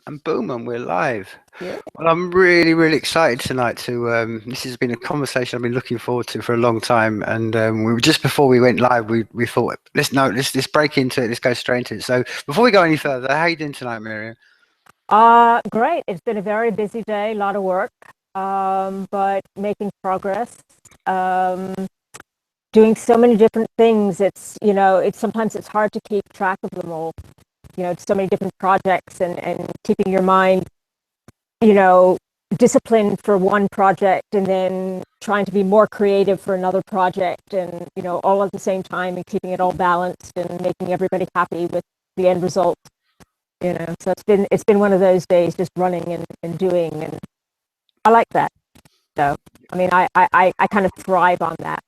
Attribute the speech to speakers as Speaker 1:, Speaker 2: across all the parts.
Speaker 1: And boom, and we're live.
Speaker 2: Yeah.
Speaker 1: Well, I'm really, really excited tonight to. This has been a conversation I've been looking forward to for a long time, and we were just before we went live. We thought let's break into it. Let's go straight into it. So before we go any further, how are you doing tonight, Miriam?
Speaker 2: Great. It's been a very busy day, a lot of work, but making progress. Um, Doing so many different things. It's sometimes it's hard to keep track of them all. So many different projects and keeping your mind, you know, disciplined for one project and then trying to be more creative for another project and, all at the same time and keeping it all balanced and making everybody happy with the end result. So it's been one of those days just running and doing, and I like that. So I mean I kind of thrive on that.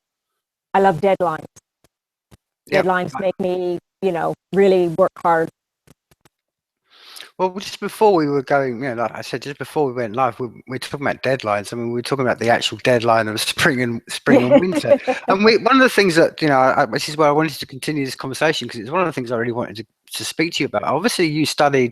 Speaker 2: I love deadlines.
Speaker 1: Yep.
Speaker 2: Deadlines make me, really work hard.
Speaker 1: Well, just before we were going, like I said, just before we went live, we're talking about deadlines. I mean, we're talking about the actual deadline of spring and winter. And one of the things that which is where I wanted to continue this conversation because it's one of the things I really wanted to speak to you about. Obviously, you studied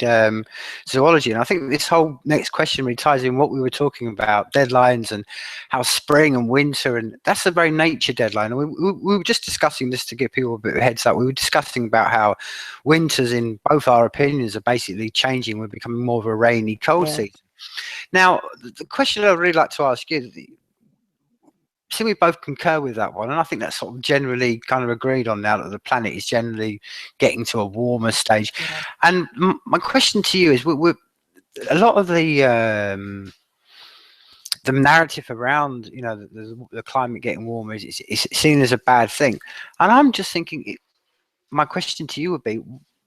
Speaker 1: zoology, and I think this whole next question really ties in what we were talking about, deadlines and how spring and winter, and that's a very nature deadline. And we were just discussing this to give people a bit of a heads up. We were discussing about how winters, in both our opinions, are basically changing. We're becoming more of a rainy, cold
Speaker 2: Yeah.
Speaker 1: season. Now, the question I'd really like to ask you, see, we both concur with that one, and I think that's sort of generally kind of agreed on now that the planet is generally getting to a warmer stage.
Speaker 2: Yeah.
Speaker 1: And my question to you is, we're a lot of the narrative around the climate getting warmer is seen as a bad thing, and I'm just thinking. My question to you would be,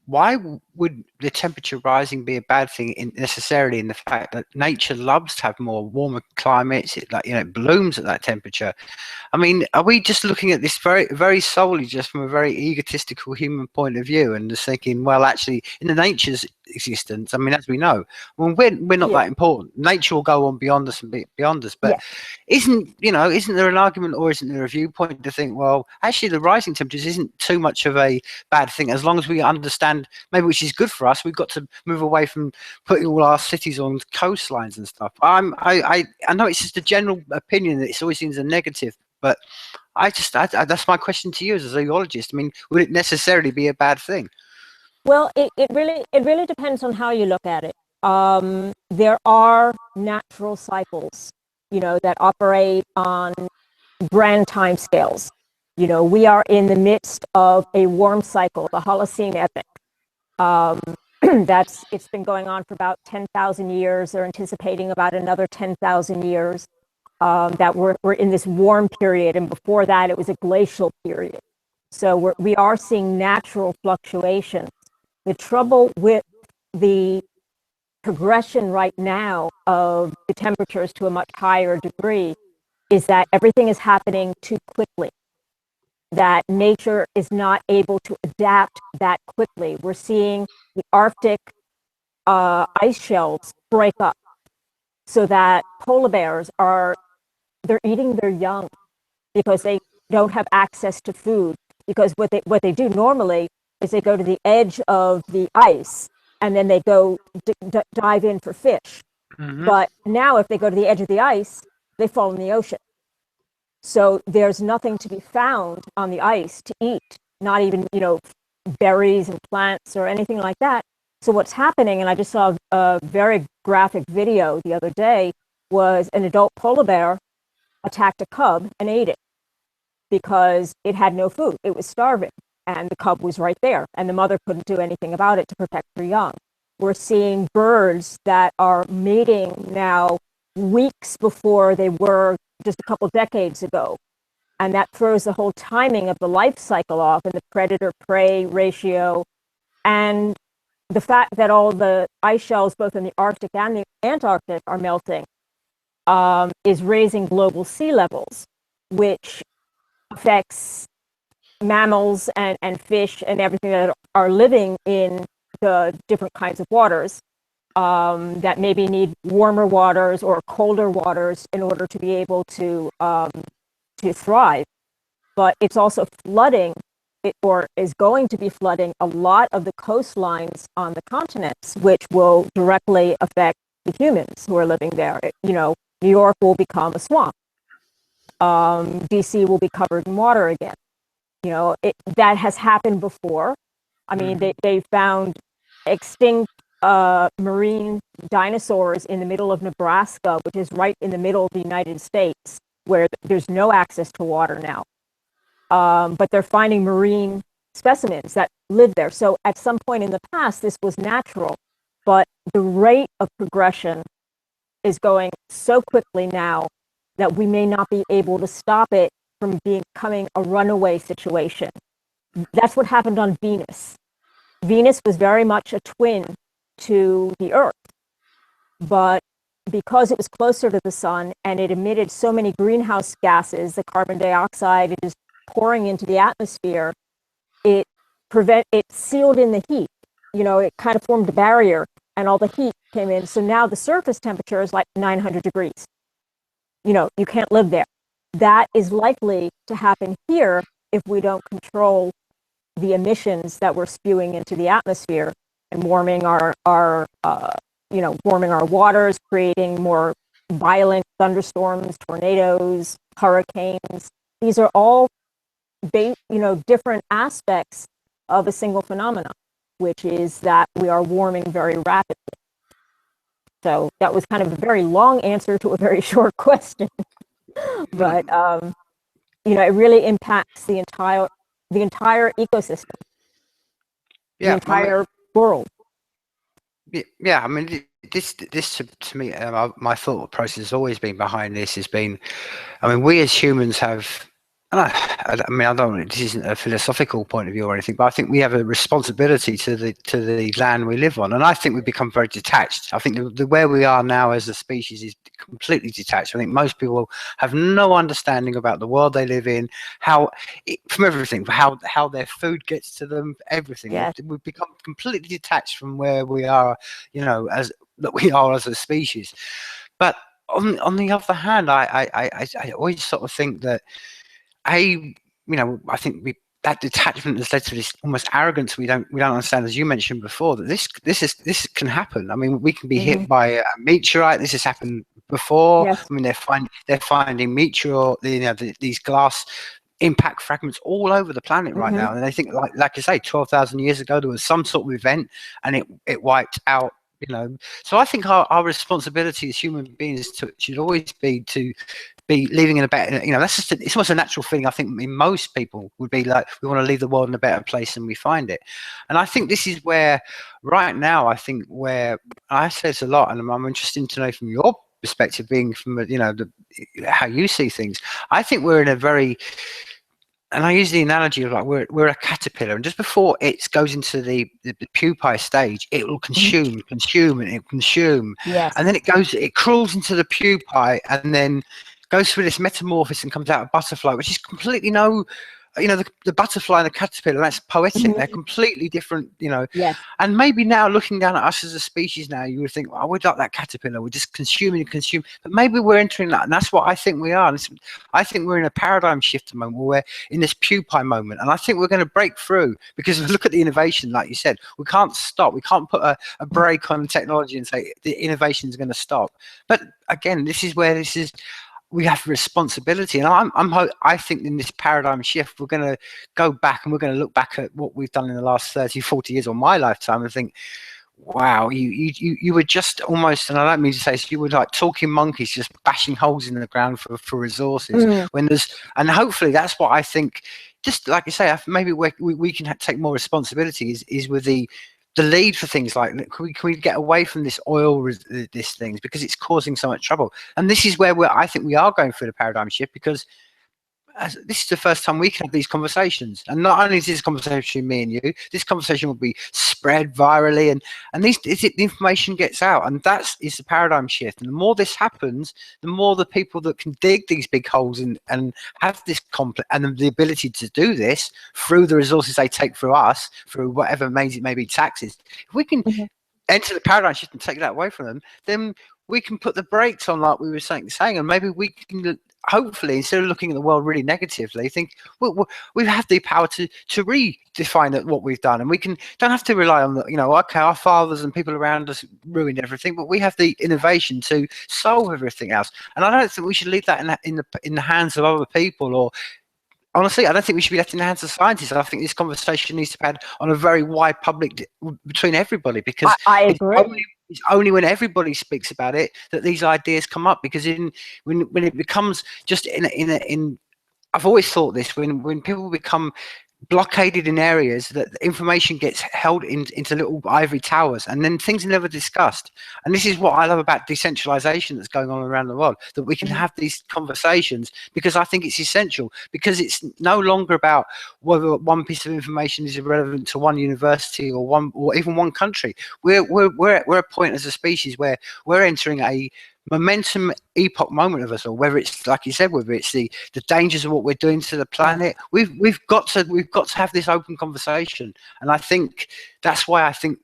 Speaker 1: why would the temperature rising be a bad thing necessarily in the fact that nature loves to have more warmer climates? It blooms at that temperature. I mean, are we just looking at this very, very solely just from a very egotistical human point of view and just thinking, well, actually, in the nature's existence, I mean, as we know, well, we're not
Speaker 2: Yeah.
Speaker 1: that important. Nature will go on beyond us and beyond us. But
Speaker 2: Yeah.
Speaker 1: isn't there an argument or isn't there a viewpoint to think, well, actually, the rising temperatures isn't too much of a bad thing as long as we understand, maybe which is good for us. We've got to move away from putting all our cities on coastlines and stuff. I know it's just a general opinion that it's always seen as a negative. But that's my question to you as a zoologist. I mean, would it necessarily be a bad thing?
Speaker 2: Well, it really depends on how you look at it. There are natural cycles, that operate on grand time scales. We are in the midst of a warm cycle, the Holocene epoch. Um, it's been going on for about 10,000 years. They're anticipating about another 10,000 years, that we're in this warm period, and before that, it was a glacial period. So we are seeing natural fluctuations. The trouble with the progression right now of the temperatures to a much higher degree is that everything is happening too quickly, that nature is not able to adapt that quickly. We're seeing the Arctic ice shelves break up so that polar bears they're eating their young because they don't have access to food. Because what they do normally is they go to the edge of the ice and then they go dive in for fish.
Speaker 1: Hmm.
Speaker 2: But now, if they go to the edge of the ice, they fall in the ocean. So there's nothing to be found on the ice to eat, not even berries and plants or anything like that. So what's happening, and I just saw a very graphic video the other day, was an adult polar bear attacked a cub and ate it because it had no food. It was starving, and the cub was right there, and the mother couldn't do anything about it to protect her young. We're seeing birds that are mating now weeks before they were just a couple decades ago. And that throws the whole timing of the life cycle off and the predator-prey ratio. And the fact that all the ice shelves, both in the Arctic and the Antarctic, are melting, is raising global sea levels, which affects mammals and fish and everything that are living in the different kinds of waters, that maybe need warmer waters or colder waters in order to be able to thrive. But it's also flooding or is going to be flooding a lot of the coastlines on the continents, which will directly affect the humans who are living there. New York will become a swamp. DC will be covered in water again. That has happened before. I mean, they found extinct marine dinosaurs in the middle of Nebraska, which is right in the middle of the United States, where there's no access to water now. But they're finding marine specimens that live there. So at some point in the past, this was natural, but the rate of progression is going so quickly now that we may not be able to stop it from becoming a runaway situation. That's what happened on Venus. Venus was very much a twin to the Earth, but because it was closer to the sun and it emitted so many greenhouse gases, the carbon dioxide is pouring into the atmosphere, it sealed in the heat. It kind of formed a barrier and all the heat came in. So now the surface temperature is like 900 degrees. You can't live there. That is likely to happen here if we don't control the emissions that we're spewing into the atmosphere and warming our waters, creating more violent thunderstorms, tornadoes, hurricanes. These are all different aspects of a single phenomenon, which is that we are warming very rapidly. So that was kind of a very long answer to a very short question. But it really impacts the entire ecosystem, the entire world.
Speaker 1: Yeah, I mean, this to me, my thought process has always been behind this has been, I mean, we as humans have. And I don't. This isn't a philosophical point of view or anything, but I think we have a responsibility to the land we live on, and I think we've become very detached. I think the where we are now as a species is completely detached. I think most people have no understanding about the world they live in, from everything, how their food gets to them, everything.
Speaker 2: Yes.
Speaker 1: We've become completely detached from where we are, as a species. But on the other hand, I always sort of think that. I think that detachment has led to this almost arrogance we don't understand, as you mentioned before, that this can happen. I mean, we can be hit by a meteorite. This has happened before.
Speaker 2: Yes.
Speaker 1: I mean, they're finding these glass impact fragments all over the planet right now, and they think, like I say, 12,000 years ago there was some sort of event and it wiped out. So I think our responsibility as human beings should always be to be living in a better, it's almost a natural feeling. I think in most people would be like, we want to leave the world in a better place than we find it. And I think this is where right now, where I say this a lot, and I'm interested to know from your perspective, being from, how you see things. I think we're in a very, and I use the analogy of like we're a caterpillar, and just before it goes into the pupae stage, it will consume, and it consume, and then it crawls into the pupae, and then goes through this metamorphosis and comes out a butterfly, which is completely the butterfly and the caterpillar, that's poetic. They're completely different,
Speaker 2: Yes.
Speaker 1: And maybe now looking down at us as a species now, you would think, well, we're like that caterpillar. We're just consuming and consuming. But maybe we're entering that. And that's what I think we are. I think we're in a paradigm shift moment where we're in this pupae moment. And I think we're going to break through because look at the innovation, like you said. We can't stop. We can't put a brake on technology and say the innovation is going to stop. But again, this is where we have responsibility, and I think in this paradigm shift we're going to go back and we're going to look back at what we've done in the last 30, 40 years or my lifetime and think, wow, you were just almost, and I don't mean to say this, you were like talking monkeys, just bashing holes in the ground for resources. And hopefully that's what I think, just like you say, maybe we can take more responsibility is with the lead for things like, can we get away from this this things, because it's causing so much trouble. And this is where I think we are going through the paradigm shift, because this is the first time we can have these conversations. And not only is this conversation between me and you, this conversation will be spread virally, and the information gets out, and that is the paradigm shift. And the more this happens, the more the people that can dig these big holes and have this and the ability to do this through the resources they take through us, through whatever it may be taxes. If we can enter the paradigm shift and take that away from them, then we can put the brakes on, like we were saying, and maybe we can hopefully, instead of looking at the world really negatively, think we have the power to redefine what we've done, and we don't have to rely on okay, our fathers and people around us ruined everything, but we have the innovation to solve everything else. And I don't think we should leave that in the hands of other people, or honestly, I don't think we should be left in the hands of scientists. I think this conversation needs to be had on a very wide public between everybody, because
Speaker 2: I agree.
Speaker 1: it's only when everybody speaks about it that these ideas come up. Because when it becomes just in I've always thought this, when people become blockaded in areas, that information gets held into little ivory towers, and then things are never discussed. And this is what I love about decentralization that's going on around the world, that we can have these conversations, because I think it's essential, because it's no longer about whether one piece of information is irrelevant to one university or even one country. We're at a point as a species where we're entering a momentum epoch moment of us all, whether it's, like you said, whether it's the dangers of what we're doing to the planet. We've got to have this open conversation, and I think that's why I think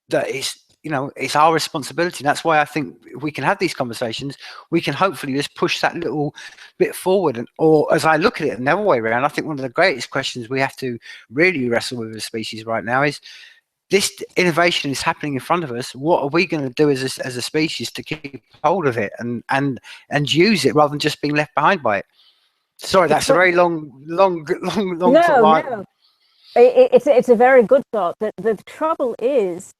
Speaker 1: that it's our responsibility. That's why I think if we can have these conversations, we can hopefully just push that little bit forward. Or as I look at it the other way around, I think one of the greatest questions we have to really wrestle with as a species right now is, this innovation is happening in front of us. What are we going to do as a species to keep hold of it and use it, rather than just being left behind by it? Sorry, that's a very long
Speaker 2: No,
Speaker 1: thought.
Speaker 2: no. It's a very good thought. The trouble is,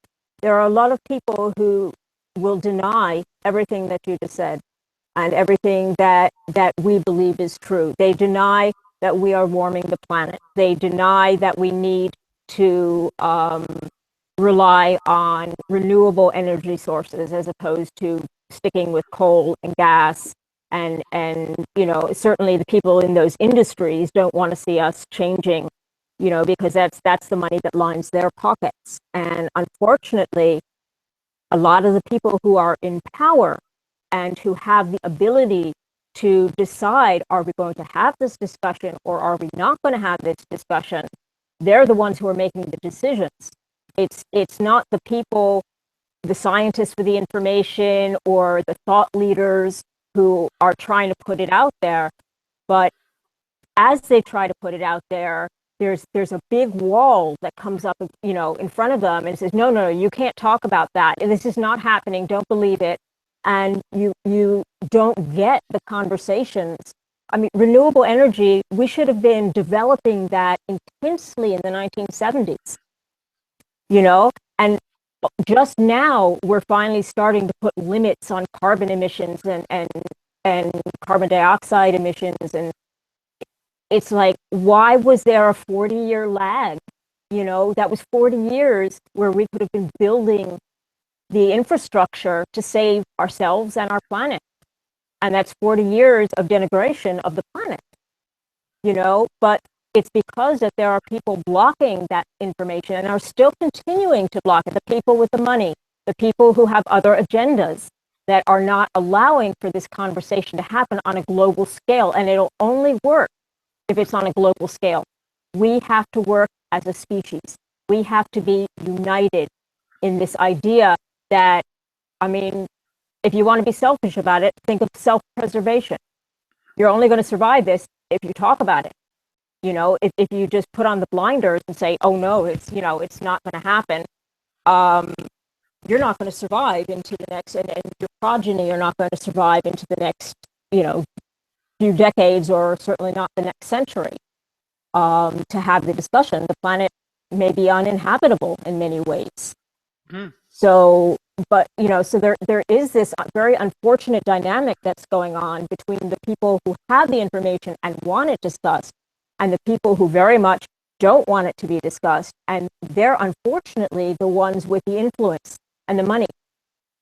Speaker 2: there are a lot of people who will deny everything that you just said, and everything that we believe is true. They deny that we are warming the planet. They deny that we need to rely on renewable energy sources as opposed to sticking with coal and gas. And certainly the people in those industries don't want to see us changing, because that's the money that lines their pockets. And unfortunately, a lot of the people who are in power and who have the ability to decide, are we going to have this discussion or are we not going to have this discussion, they're the ones who are making the decisions. It's not the people, the scientists with the information or the thought leaders who are trying to put it out there. But as they try to put it out there, there's a big wall that comes up, in front of them and says, no, you can't talk about that. This is not happening. Don't believe it. And you don't get the conversations. I mean, renewable energy, we should have been developing that intensely in the 1970s, and just now we're finally starting to put limits on carbon emissions and carbon dioxide emissions. And it's like, why was there a 40-year lag? That was 40 years where we could have been building the infrastructure to save ourselves and our planet. And that's 40 years of denigration of the planet, but it's because that there are people blocking that information and are still continuing to block it. The people with the money, the people who have other agendas that are not allowing for this conversation to happen on a global scale. And it'll only work if it's on a global scale. We have to work as a species. We have to be united in this idea that, if you want to be selfish about it, think of self-preservation. You're only going to survive this if you talk about it. If you just put on the blinders and say, oh no, it's not going to happen, you're not going to survive into the next, and your progeny are not going to survive into the next, few decades, or certainly not the next century, to have the discussion. The planet may be uninhabitable in many ways. So, but, so there is this very unfortunate dynamic that's going on between the people who have the information and want it discussed, and the people who very much don't want it to be discussed. And they're unfortunately the ones with the influence and the money.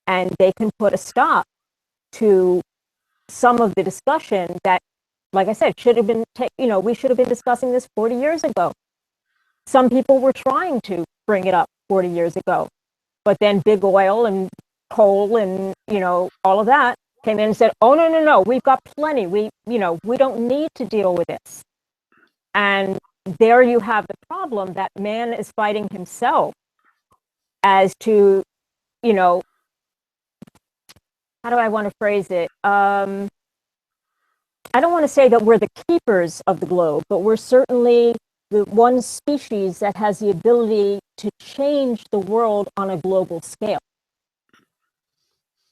Speaker 2: And they can put a stop to some of the discussion that, like I said, should have been, we should have been discussing this 40 years ago. Some people were trying to bring it up 40 years ago. But then big oil and coal and, all of that came in and said, oh, no, we've got plenty. We don't need to deal with this. And there you have the problem that man is fighting himself as to, how do I want to phrase it? I don't want to say that we're the keepers of the globe, but we're certainly the one species that has the ability to change the world on a global scale.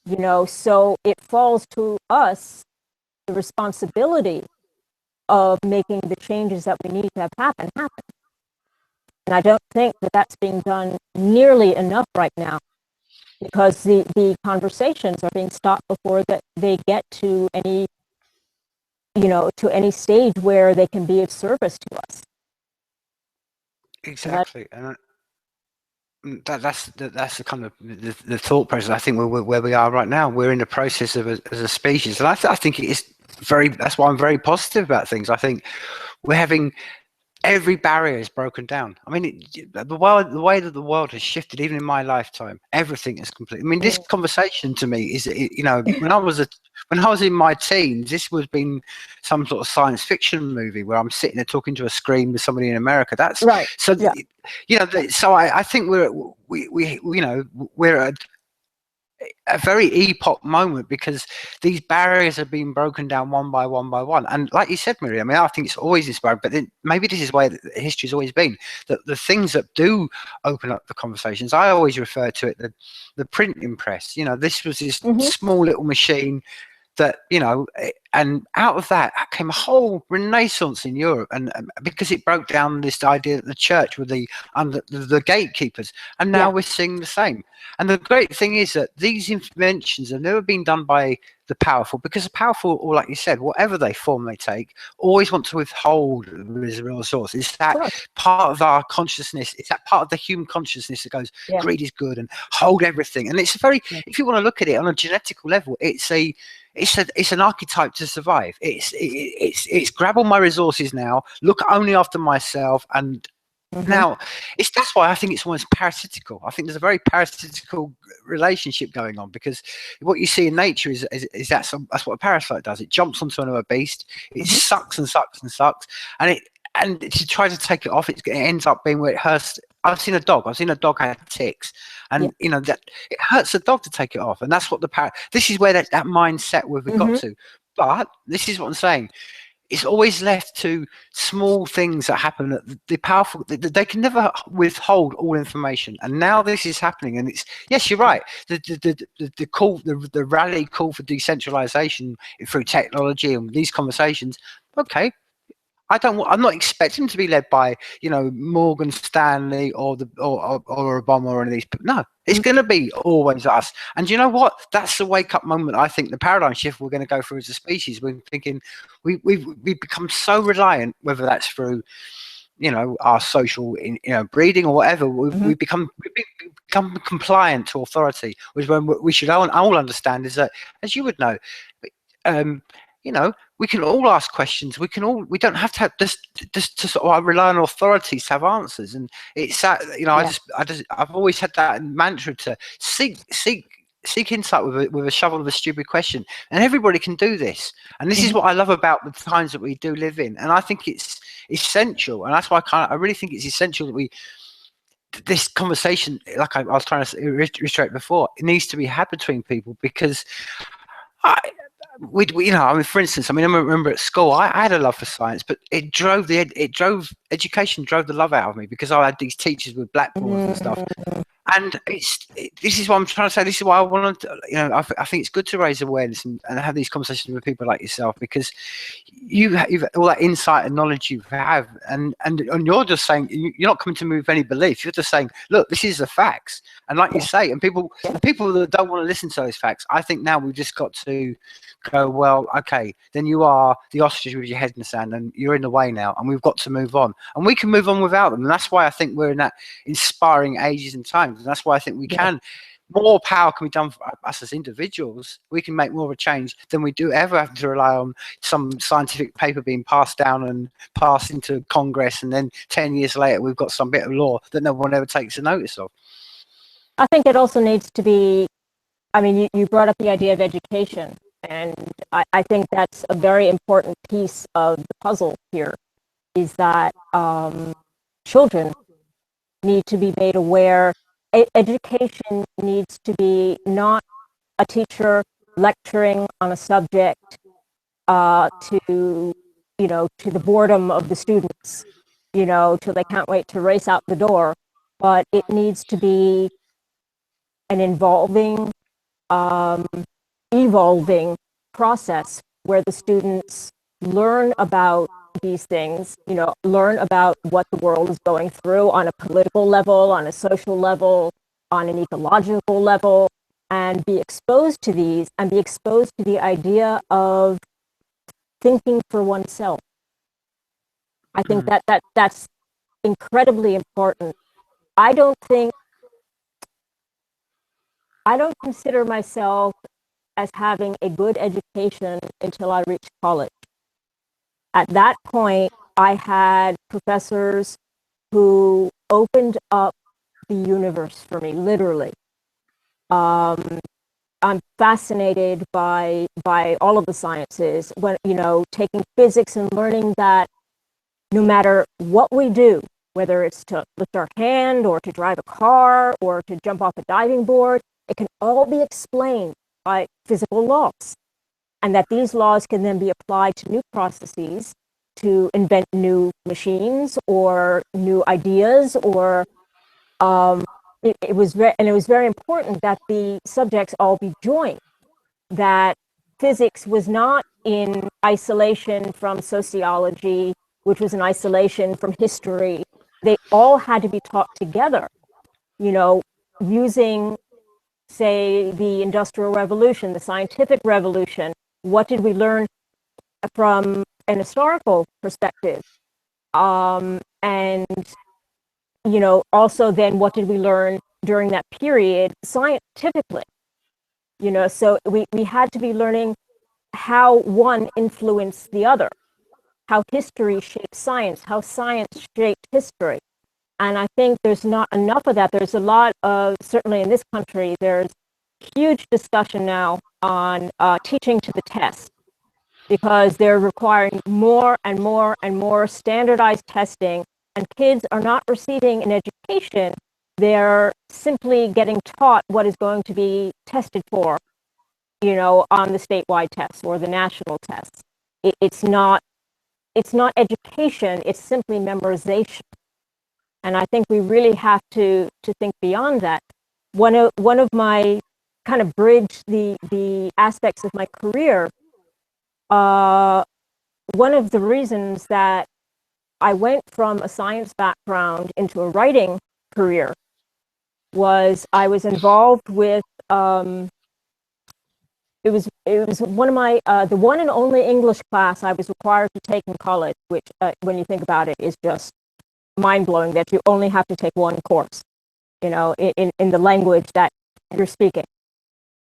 Speaker 2: You know, so it falls to us the responsibility of making the changes that we need to have happen. And I don't think that that's being done nearly enough right now, because the conversations are being stopped before that they get to any, you know, to any stage where they can be of service to us.
Speaker 1: Exactly, and that's the kind of the thought process. I think we're where we are right now. We're in the process of as a species, and I think it is very. That's why I'm very positive about things. I think we're having every barrier is broken down. I mean, the way that the world has shifted, even in my lifetime, everything is complete. I mean, this conversation to me is, you know, when I was in my teens, this was been some sort of science fiction movie where I'm sitting there talking to a screen with somebody in America. That's
Speaker 2: right.
Speaker 1: So,
Speaker 2: yeah.
Speaker 1: You know, so I think we you know we're at a very epoch moment, because these barriers are being broken down one by one by one. And like you said, Miriam, I mean, I think it's always inspiring, but then maybe this is the way that history's always been, that the things that do open up the conversations, I always refer to it, the printing press. You know, this was this small little machine that, you know, and out of that came a whole renaissance in Europe, and because it broke down this idea that the church were the gatekeepers, and now we're seeing the same. And the great thing is that these inventions have never been done by the powerful, because the powerful, or like you said, whatever they form they take, always want to withhold the real source. It's that part of our consciousness, it's that part of the human consciousness that goes, greed is good, and hold everything. And it's very, if you want to look at it on a genetical level, it's an archetype to survive. It's grab all my resources now, look only after myself, and now that's why I think it's almost parasitical. I think there's a very parasitical relationship going on, because what you see in nature is that's what a parasite does. It jumps onto another beast, it sucks and sucks and sucks, and to try to take it off, it ends up being where it hurts. I've seen a dog have ticks, and you know that it hurts the dog to take it off, and that's what this is where that mindset we've got to. But this is what I'm saying. It's always left to small things that happen. The powerful, they can never withhold all information, and now this is happening. And it's, yes, you're right. The rally call for decentralization through technology and these conversations. Okay, I'm not expecting to be led by, you know, Morgan Stanley or Obama or any of these. No, it's going to be always us. And you know what? That's the wake up moment. I think the paradigm shift we're going to go through as a species. We're thinking we've become so reliant, whether that's through, you know, our social, you know, breeding or whatever. We've become compliant to authority, which when we should all understand is that, as you would know, you know, we can all ask questions. We don't have to have just to sort of rely on authorities to have answers. And it's that, you know, I've always had that mantra to seek insight with a shovel of a stupid question. And everybody can do this. And this is what I love about the times that we do live in. And I think it's essential. And that's why I really think it's essential that this conversation, like I was trying to reiterate before, it needs to be had between people, because we, you know, I mean, for instance, I remember at school, I had a love for science, but education drove the love out of me, because I had these teachers with blackboards and stuff. And this is what I'm trying to say. This is why I want to, you know, I think it's good to raise awareness and have these conversations with people like yourself, because you've all that insight and knowledge you have, and you're just saying, you're not coming to me with any belief. You're just saying, look, this is the facts. And like you say, and people that don't want to listen to those facts, I think now we've just got to go, well, okay, then you are the ostrich with your head in the sand, and you're in the way now, and we've got to move on, and we can move on without them. And that's why I think we're in that inspiring ages and times, and that's why I think we can. More power can be done for us as individuals. We can make more of a change than we do ever have to rely on some scientific paper being passed down and passed into Congress, and then 10 years later we've got some bit of law that no one ever takes a notice of.
Speaker 2: I think it also needs to be, I mean, you brought up the idea of education, and I think that's a very important piece of the puzzle here, is that children need to be made aware. Education needs to be not a teacher lecturing on a subject to, to the boredom of the students, till they can't wait to race out the door. But it needs to be an evolving process where the students learn about these things, learn about what the world is going through on a political level, on a social level, on an ecological level, and be exposed to these and be exposed to the idea of thinking for oneself. I think that's incredibly important. I don't consider myself as having a good education until I reached college. At that point, I had professors who opened up the universe for me, literally. I'm fascinated by all of the sciences. When taking physics and learning that no matter what we do, whether it's to lift our hand or to drive a car or to jump off a diving board, it can all be explained by physical laws, and that these laws can then be applied to new processes to invent new machines or new ideas. Or it was very important that the subjects all be joined, that physics was not in isolation from sociology, which was in isolation from history. They all had to be taught together, using, say, the Industrial Revolution, the Scientific Revolution. What did we learn from an historical perspective? And, also then what did we learn during that period scientifically? So we had to be learning how one influenced the other, how history shaped science, how science shaped history. And I think there's not enough of that. There's a lot of, certainly in this country, there's huge discussion now on teaching to the test, because they're requiring more and more and more standardized testing, and kids are not receiving an education. They're simply getting taught what is going to be tested for, on the statewide tests or the national tests. It's not education, it's simply memorization. And I think we really have to think beyond that. One of my kind of bridge the aspects of my career, one of the reasons that I went from a science background into a writing career was I was involved with it was one of my the one and only English class I was required to take in college, which when you think about it is just mind-blowing that you only have to take one course, in the language that you're speaking.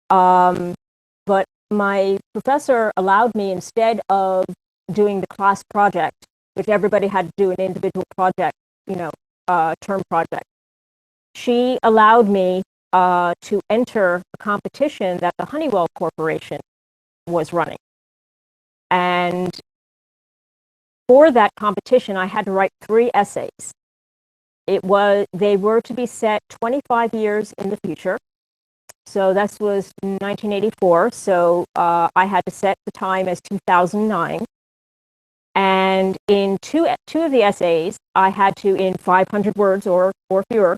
Speaker 2: But my professor allowed me, instead of doing the class project, which everybody had to do an individual project, term project, she allowed me to enter a competition that the Honeywell Corporation was running. And for that competition, I had to write 3 essays. They were to be set 25 years in the future. So this was 1984. So I had to set the time as 2009. And in two of the essays, I had to, in 500 words or fewer,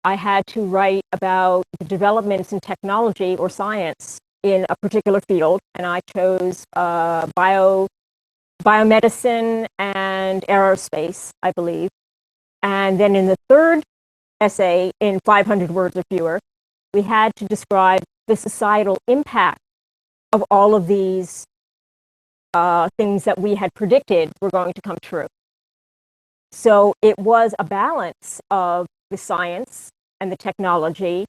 Speaker 2: I had to write about the developments in technology or science in a particular field, and I chose biomedicine and aerospace, I believe. And then in the third essay, in 500 words or fewer, we had to describe the societal impact of all of these things that we had predicted were going to come true. So it was a balance of the science and the technology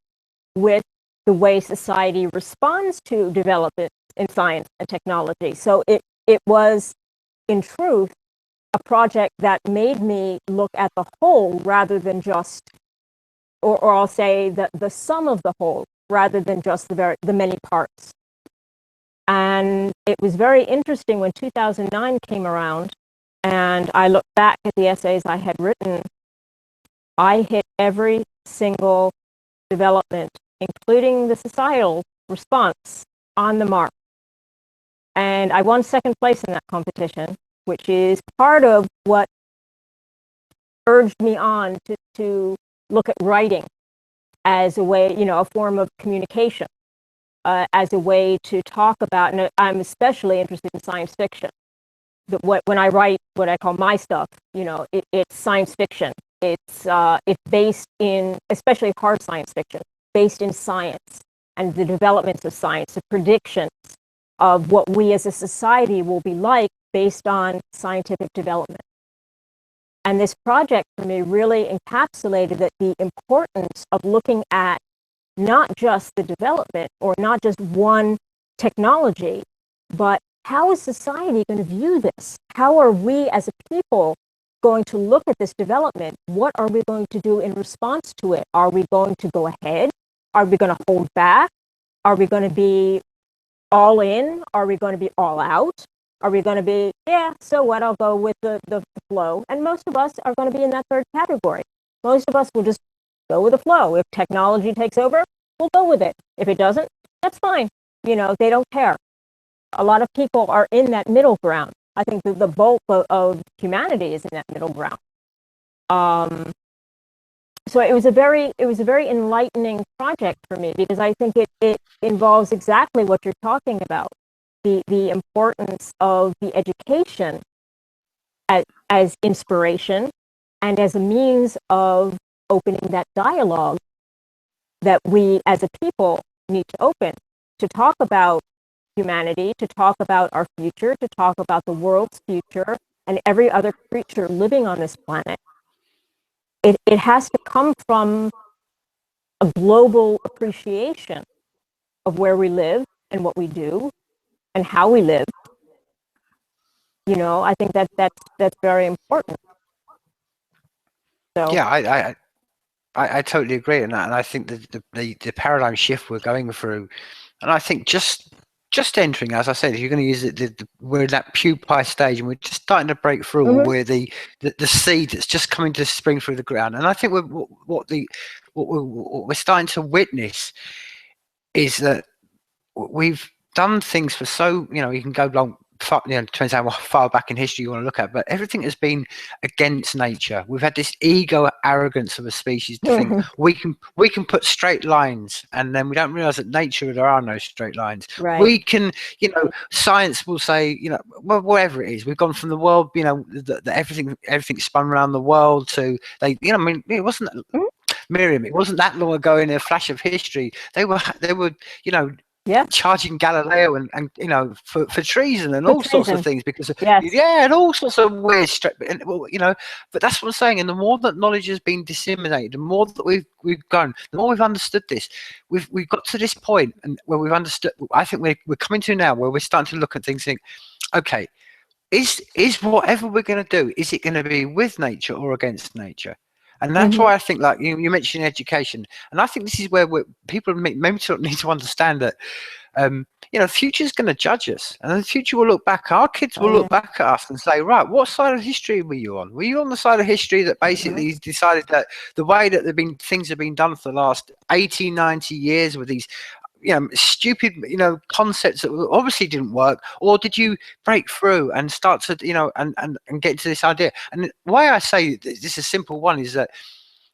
Speaker 2: with the way society responds to development in science and technology. So it was, in truth, a project that made me look at the whole rather than just, or I'll say the sum of the whole rather than just the many parts. And it was very interesting when 2009 came around and I looked back at the essays I had written. I hit every single development, including the societal response, on the mark. And I won second place in that competition, which is part of what urged me on to look at writing as a way, a form of communication, as a way to talk about, and I'm especially interested in science fiction. When I write what I call my stuff, it's science fiction. It's based in, especially hard science fiction, based in science and the developments of science, the predictions of what we as a society will be like based on scientific development. And this project for me really encapsulated that the importance of looking at not just the development or not just one technology, but how is society going to view this? How are we as a people going to look at this development? What are we going to do in response to it? Are we going to go ahead? Are we going to hold back? Are we going to be all in? Are we going to be all out? Are we going to be, yeah, so what, I'll go with the flow? And most of us are going to be in that third category. Most of us will just go with the flow. If technology takes over, we'll go with it. If it doesn't, that's fine. They don't care. A lot of people are in that middle ground. I think that the bulk of humanity is in that middle ground. So it was a very enlightening project for me, because I think it involves exactly what you're talking about. The importance of the education as inspiration and as a means of opening that dialogue that we as a people need to open, to talk about humanity, to talk about our future, to talk about the world's future and every other creature living on this planet. It has to come from a global appreciation of where we live and what we do and how we live. I think that's very important. So
Speaker 1: Yeah, I totally agree on that, and I think the paradigm shift we're going through, and I think just entering, as I said, if you're going to use it, we're in that pupae stage, and we're just starting to break through, or we're the seed that's just coming to spring through the ground. And I think what we're starting to witness is that we've done things for so, you can go long, depends how far back in history you want to look at, but everything has been against nature. We've had this ego arrogance of a species to think we can put straight lines, and then we don't realize that nature, there are no straight lines.
Speaker 2: Right.
Speaker 1: We can, science will say, well, whatever it is, we've gone from the world, everything spun around the world to it wasn't Miriam, it wasn't that long ago, in a flash of history, they were charging Galileo and for treason and all sorts of things, because and all sorts of weird but that's what I'm saying. And the more that knowledge has been disseminated, the more that we've gone, the more we've understood this. We've got to this point, and where we've understood, I think we're coming to now where we're starting to look at things and think, okay, is whatever we're going to do, is it going to be with nature or against nature? And that's why I think, like you mentioned education, and I think this is where people maybe need to understand that, future's going to judge us, and the future will look back. Our kids will look back at us and say, right, what side of history were you on? Were you on the side of history that basically decided that the way that things have been done for the last 80, 90 years with these stupid concepts that obviously didn't work, or did you break through and start to and get into this idea? And why I say this is a simple one is that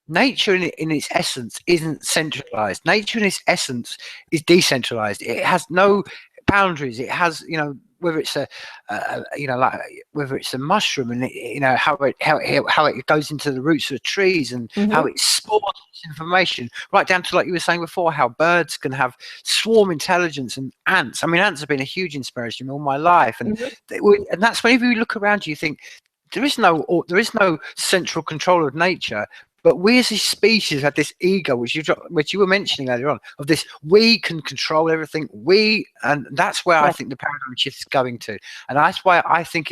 Speaker 1: nature in its essence isn't centralized. Nature in its essence is decentralized. It has no boundaries. It has whether it's whether it's a mushroom, and how it goes into the roots of the trees, and how it spores information, right down to, like you were saying before, how birds can have swarm intelligence, and ants. I mean, ants have been a huge inspiration all my life, and and that's whenever you look around you think there is no central control of nature. But we as a species have this ego, which you were mentioning earlier on, of this, we can control everything. And that's where I think the paradigm shift is going to. And that's why I think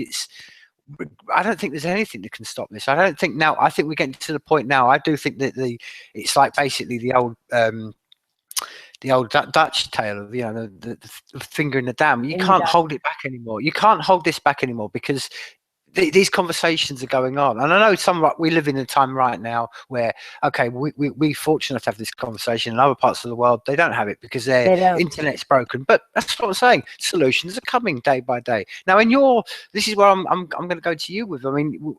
Speaker 1: I don't think there's anything that can stop this. I think we're getting to the point now. I do think that it's like basically the old Dutch tale of the finger in the dam. You can't hold it back anymore. You can't hold this back anymore, because these conversations are going on, and I know we live in a time right now where, okay, we fortunate to have this conversation. In other parts of the world, they don't have it because their internet's broken. But that's what I'm saying. Solutions are coming day by day. Now, this is where I'm going to go to you with. I mean,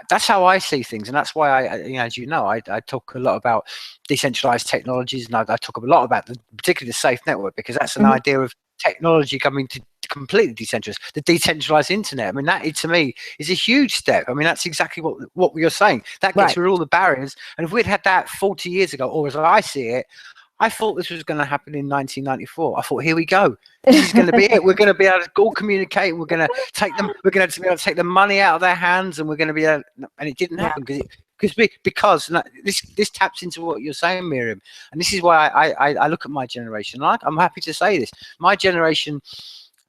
Speaker 1: that's how I see things, and that's why as you know, I talk a lot about decentralized technologies, and I talk a lot about particularly the safe network, because that's an idea of technology coming to completely decentralized, the decentralized internet. I mean, that to me is a huge step. I mean, that's exactly what you're saying. That gets rid of all the barriers. And if we'd had that 40 years ago, or as I see it, I thought this was going to happen in 1994. I thought, here we go. This is going to be it. We're going to be able to all communicate. We're going to take them. We're going to be able to take the money out of their hands, and we're going to be able. And it didn't happen because this taps into what you're saying, Miriam. And this is why I look at my generation. I'm happy to say this. My generation.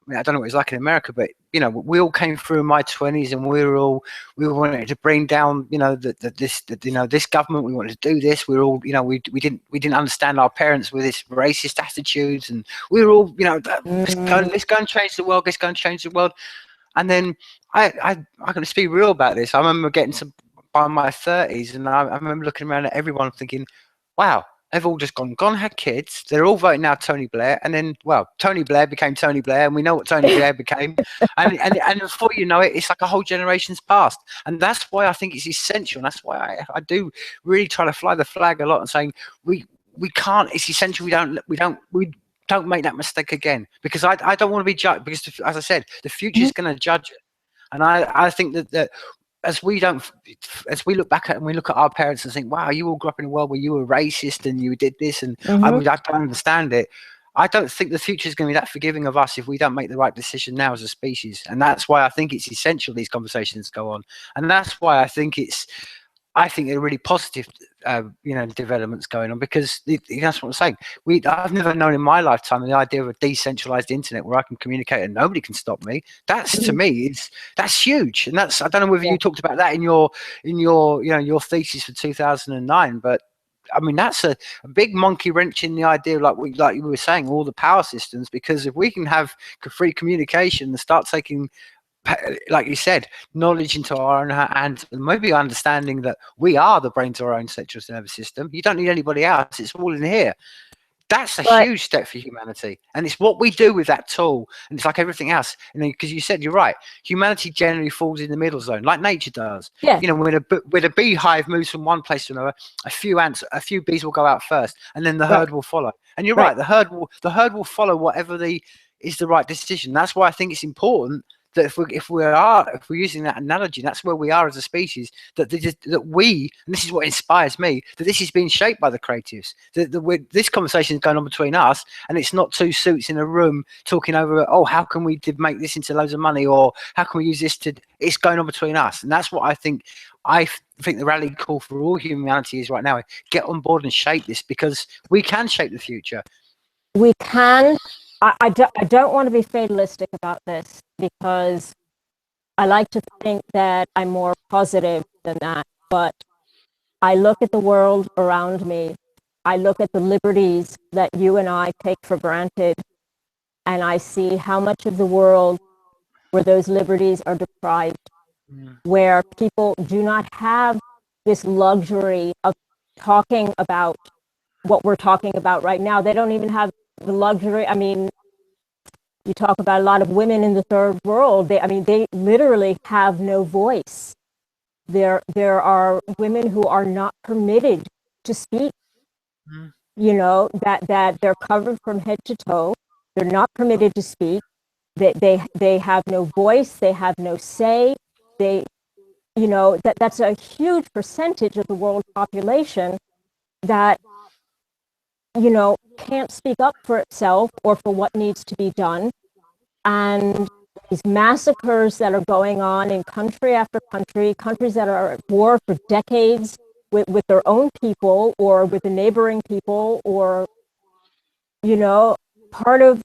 Speaker 1: I mean, I don't know what it's like in America, but we all came through in my 20s, and we wanted to bring down, this government. We wanted to do this. We were all, we didn't understand our parents with this racist attitudes, and we were all, let's go and change the world. Let's go and change the world. And then I'm going to be real about this. I remember getting by my 30s, and I remember looking around at everyone thinking, wow. They've all just gone, had kids. They're all voting now Tony Blair. And then, Tony Blair became Tony Blair, and we know what Tony Blair became. And before you know it, it's like a whole generation's passed. And that's why I think it's essential. And that's why I do really try to fly the flag a lot and saying we can't. It's essential. We don't make that mistake again, because I don't want to be judged, because as I said, the future is going to judge it. And I think that as we look back at and we look at our parents and think, wow, you all grew up in a world where you were racist and you did this, and I don't understand it. I don't think the future is going to be that forgiving of us if we don't make the right decision now as a species. And that's why I think it's essential these conversations go on. And that's why I think they're really positive, developments going on, because that's what I'm saying. I've never known in my lifetime the idea of a decentralized internet where I can communicate and nobody can stop me. That's to me, that's huge. And I don't know whether you talked about that in your thesis for 2009, but I mean, that's a big monkey wrench in the idea, like you were saying, all the power systems, because if we can have free communication and start taking, like you said, knowledge into our own hands, and maybe understanding that we are the brains of our own central nervous system. You don't need anybody else. It's all in here. That's a huge step for humanity. And it's what we do with that tool. And it's like everything else. Because you said, you're right, humanity generally falls in the middle zone, like nature does.
Speaker 2: Yeah.
Speaker 1: When a beehive moves from one place to another, a few bees will go out first, and then the herd will follow. And you're right, the herd will follow whatever is the right decision. That's why I think it's important that if we're using that analogy, that's where we are as a species. That we, and this is what inspires me, that this is being shaped by the creatives. This conversation is going on between us, and it's not two suits in a room talking over, how can we make this into loads of money, or how can we use this to? It's going on between us, and that's what I think. I think the rally call for all humanity is right now: get on board and shape this, because we can shape the future.
Speaker 2: We can. I don't want to be fatalistic about this, because I like to think that I'm more positive than that. But I look at the world around me. I look at the liberties that you and I take for granted, and I see how much of the world where those liberties are deprived, where people do not have this luxury of talking about what we're talking about right now. They don't even have the luxury. I mean, you talk about a lot of women in the third world. They literally have no voice. There are women who are not permitted to speak. That they're covered from head to toe. They're not permitted to speak. They have no voice. They have no say. That's a huge percentage of the world population that can't speak up for itself or for what needs to be done. And these massacres that are going on in country after country, countries that are at war for decades with their own people or with the neighboring people, or, part of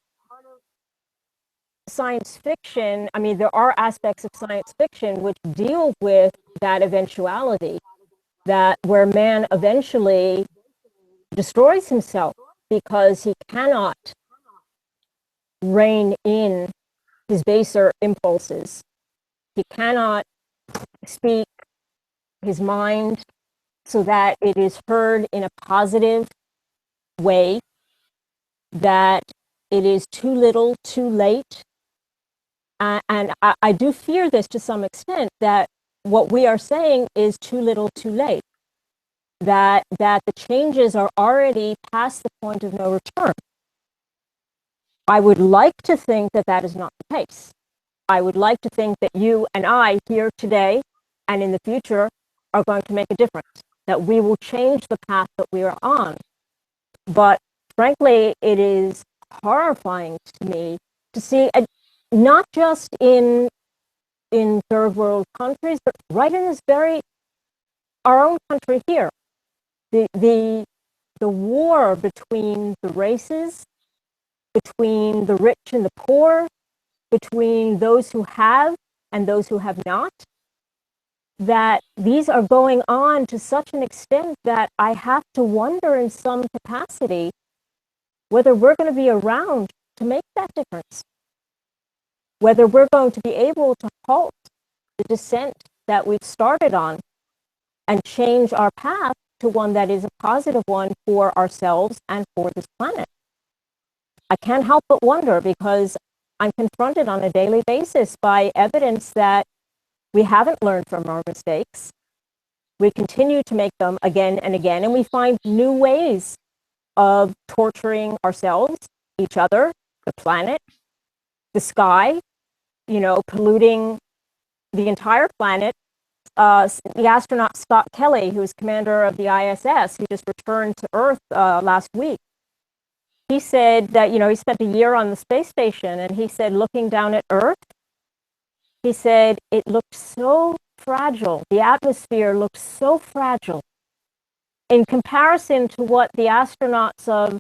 Speaker 2: science fiction, there are aspects of science fiction which deal with that eventuality, where man eventually destroys himself because he cannot rein in his baser impulses. He cannot speak his mind so that it is heard in a positive way, that it is too little, too late. And I do fear this to some extent, that what we are saying is too little, too late, that the changes are already past the point of no return. I would like to think that that is not the case. I would like to think that you and I here today and in the future are going to make a difference, that we will change the path that we are on. But frankly, it is horrifying to me to see, not just in third world countries, but right in this very, our own country here, the war between the races, between the rich and the poor, between those who have and those who have not, that these are going on to such an extent that I have to wonder in some capacity whether we're going to be around to make that difference, whether we're going to be able to halt the descent that we've started on and change our path to one that is a positive one for ourselves and for this planet. I can't help but wonder, because I'm confronted on a daily basis by evidence that we haven't learned from our mistakes. We continue to make them again and again, and we find new ways of torturing ourselves, each other, the planet, the sky, polluting the entire planet. The astronaut Scott Kelly, who is commander of the ISS, who just returned to Earth last week, he said that, he spent a year on the space station, and he said, looking down at Earth, he said it looked so fragile. The atmosphere looked so fragile in comparison to what the astronauts of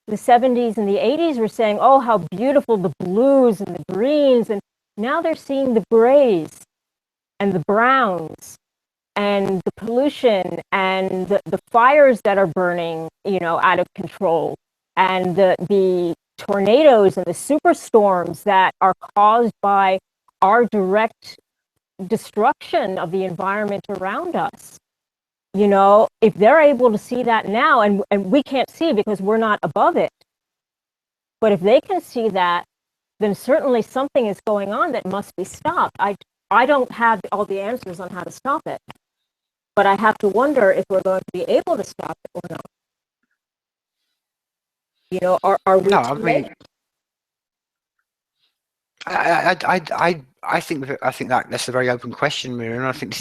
Speaker 2: the 70s and the 80s were saying. Oh, how beautiful the blues and the greens. And now they're seeing the grays and the browns and the pollution and the fires that are burning, out of control, and the tornadoes and the superstorms that are caused by our direct destruction of the environment around us. If they're able to see that now, and we can't see because we're not above it, but if they can see that, then certainly something is going on that must be stopped. I don't have all the answers on how to stop it, but I have to wonder if we're going to be able to stop it or not. Are we too late?
Speaker 1: I think that's a very open question, Miriam. I think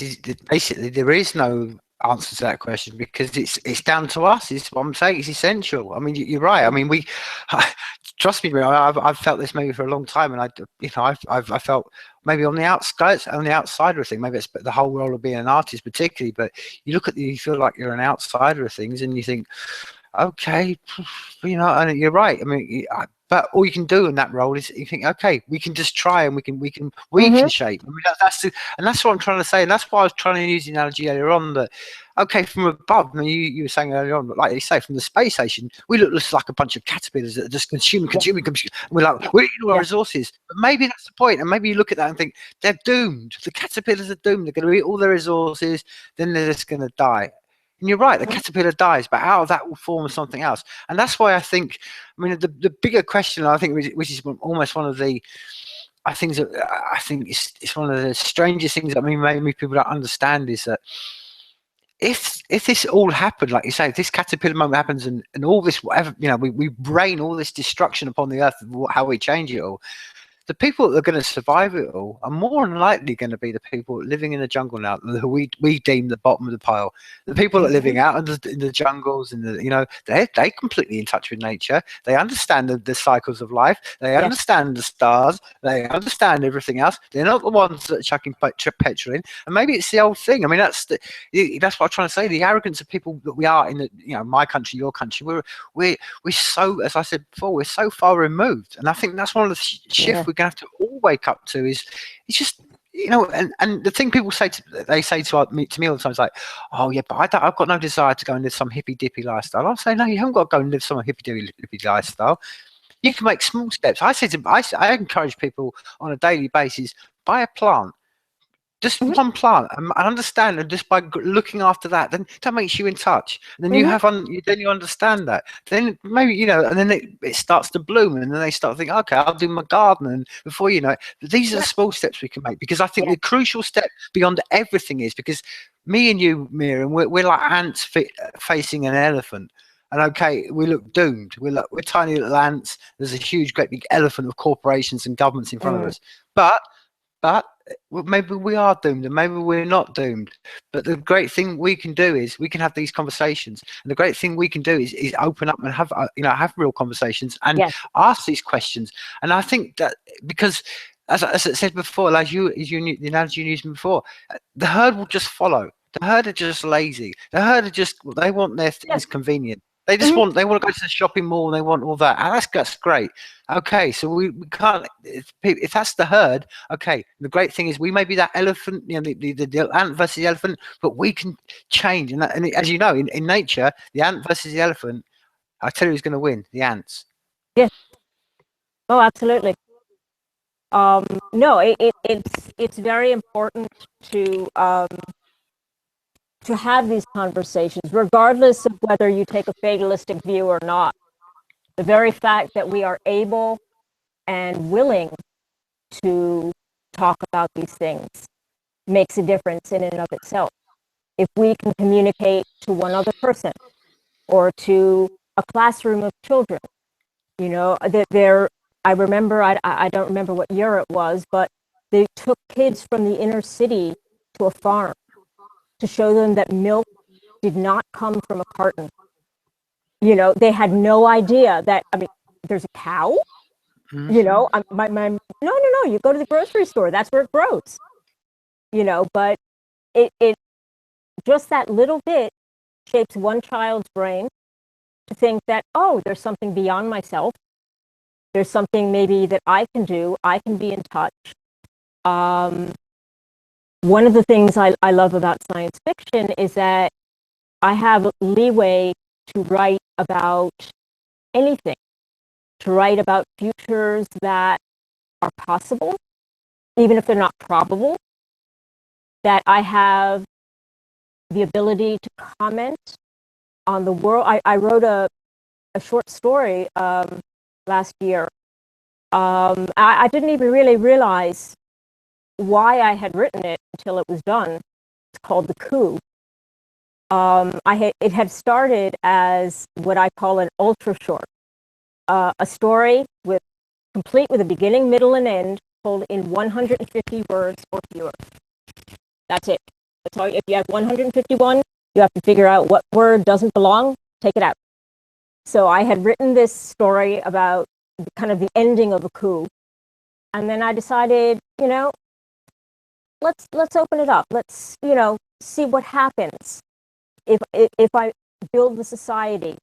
Speaker 1: basically there is no answer to that question, because it's down to us. Is what I'm saying. It's essential. I mean, you're right. I mean, trust me, Miriam. I've felt this maybe for a long time, and I felt maybe on the outskirts, on the outsider of things. Maybe it's the whole role of being an artist, particularly. But you feel like you're an outsider of things, and you think, okay, and you're right. I mean, but all you can do in that role is you think, okay, we can just try, and we can shape. I mean, that's what I'm trying to say, and that's why I was trying to use the analogy earlier on, that okay, from above. I mean, you were saying earlier on, but like you say, from the space station, we look just like a bunch of caterpillars that are just consuming. We're like, we're eating our resources. But maybe that's the point, and maybe you look at that and think they're doomed. The caterpillars are doomed. They're going to eat all their resources, then they're just going to die. And you're right, the caterpillar dies, but out of that will form something else. And that's why I think, I mean, the bigger question, I think, which is almost one of the things that I think it's one of the strangest things that maybe people don't understand, is that if this all happened, like you say, if this caterpillar moment happens, and all this, whatever, we rain all this destruction upon the earth, how we change it all, the people that are going to survive it all are more than likely going to be the people living in the jungle now, who we deem the bottom of the pile. The people that are living out in the jungles, and they're completely in touch with nature. They understand the cycles of life. They understand the stars. They understand everything else. They're not the ones that are chucking petrol in. And maybe it's the old thing. I mean, that's what I'm trying to say. The arrogance of people that we are in my country, your country. We're so, as I said before, we're so far removed. And I think that's one of the shifts we're going to have to all wake up to. It's just, and the thing people say to me all the time is like, oh yeah, but I've got no desire to go and live some hippy dippy lifestyle. I'll say, no, you haven't got to go and live some hippy dippy lifestyle. You can make small steps. I encourage people on a daily basis: buy a plant, just one plant, and understand, and just by looking after that, then that makes you in touch. And then you have then you understand that. Then maybe and then it starts to bloom, and then they start thinking, okay, I'll do my garden, and before you know it, these are the small steps we can make. Because I think the crucial step beyond everything is because me and you, Miriam, we're like ants facing an elephant. And okay, we look doomed. We're tiny little ants. There's a huge, great big elephant of corporations and governments in front of us. But maybe we are doomed, and maybe we're not doomed. But the great thing we can do is we can have these conversations, and the great thing we can do is open up and have have real conversations and ask these questions. And I think that because, as I said before, as the analogy you used before, the herd will just follow. The herd are just lazy. The herd are just, they want their things convenient. They just want to go to the shopping mall, and they want all that. And that's great. Okay, so we can't, if that's the herd, okay, the great thing is we may be that elephant, the ant versus the elephant, but we can change. And as you know, in nature, the ant versus the elephant, I tell you who's going to win, the ants.
Speaker 2: Yes. Oh, absolutely. No, it's very important to have these conversations, regardless of whether you take a fatalistic view or not. The very fact that we are able and willing to talk about these things makes a difference in and of itself. If we can communicate to one other person or to a classroom of children, I remember, I don't remember what year it was, but they took kids from the inner city to a farm to show them that milk did not come from a carton. They had no idea that, there's a cow, no, you go to the grocery store, that's where it grows, but it just that little bit shapes one child's brain to think that, oh, there's something beyond myself. There's something maybe that I can do. I can be in touch. One of the things I love about science fiction is that I have leeway to write about anything, to write about futures that are possible, even if they're not probable, that I have the ability to comment on the world. I wrote a short story last year. I didn't even really realize why I had written it until it was done. It's called The Coup. It had started as what I call an ultra short, a story complete with a beginning, middle, and end, told in 150 words or fewer. That's it. That's all. If you have 151, you have to figure out what word doesn't belong, take it out. So I had written this story about kind of the ending of a coup, and then I decided, let's open it up. Let's see what happens if I build the society,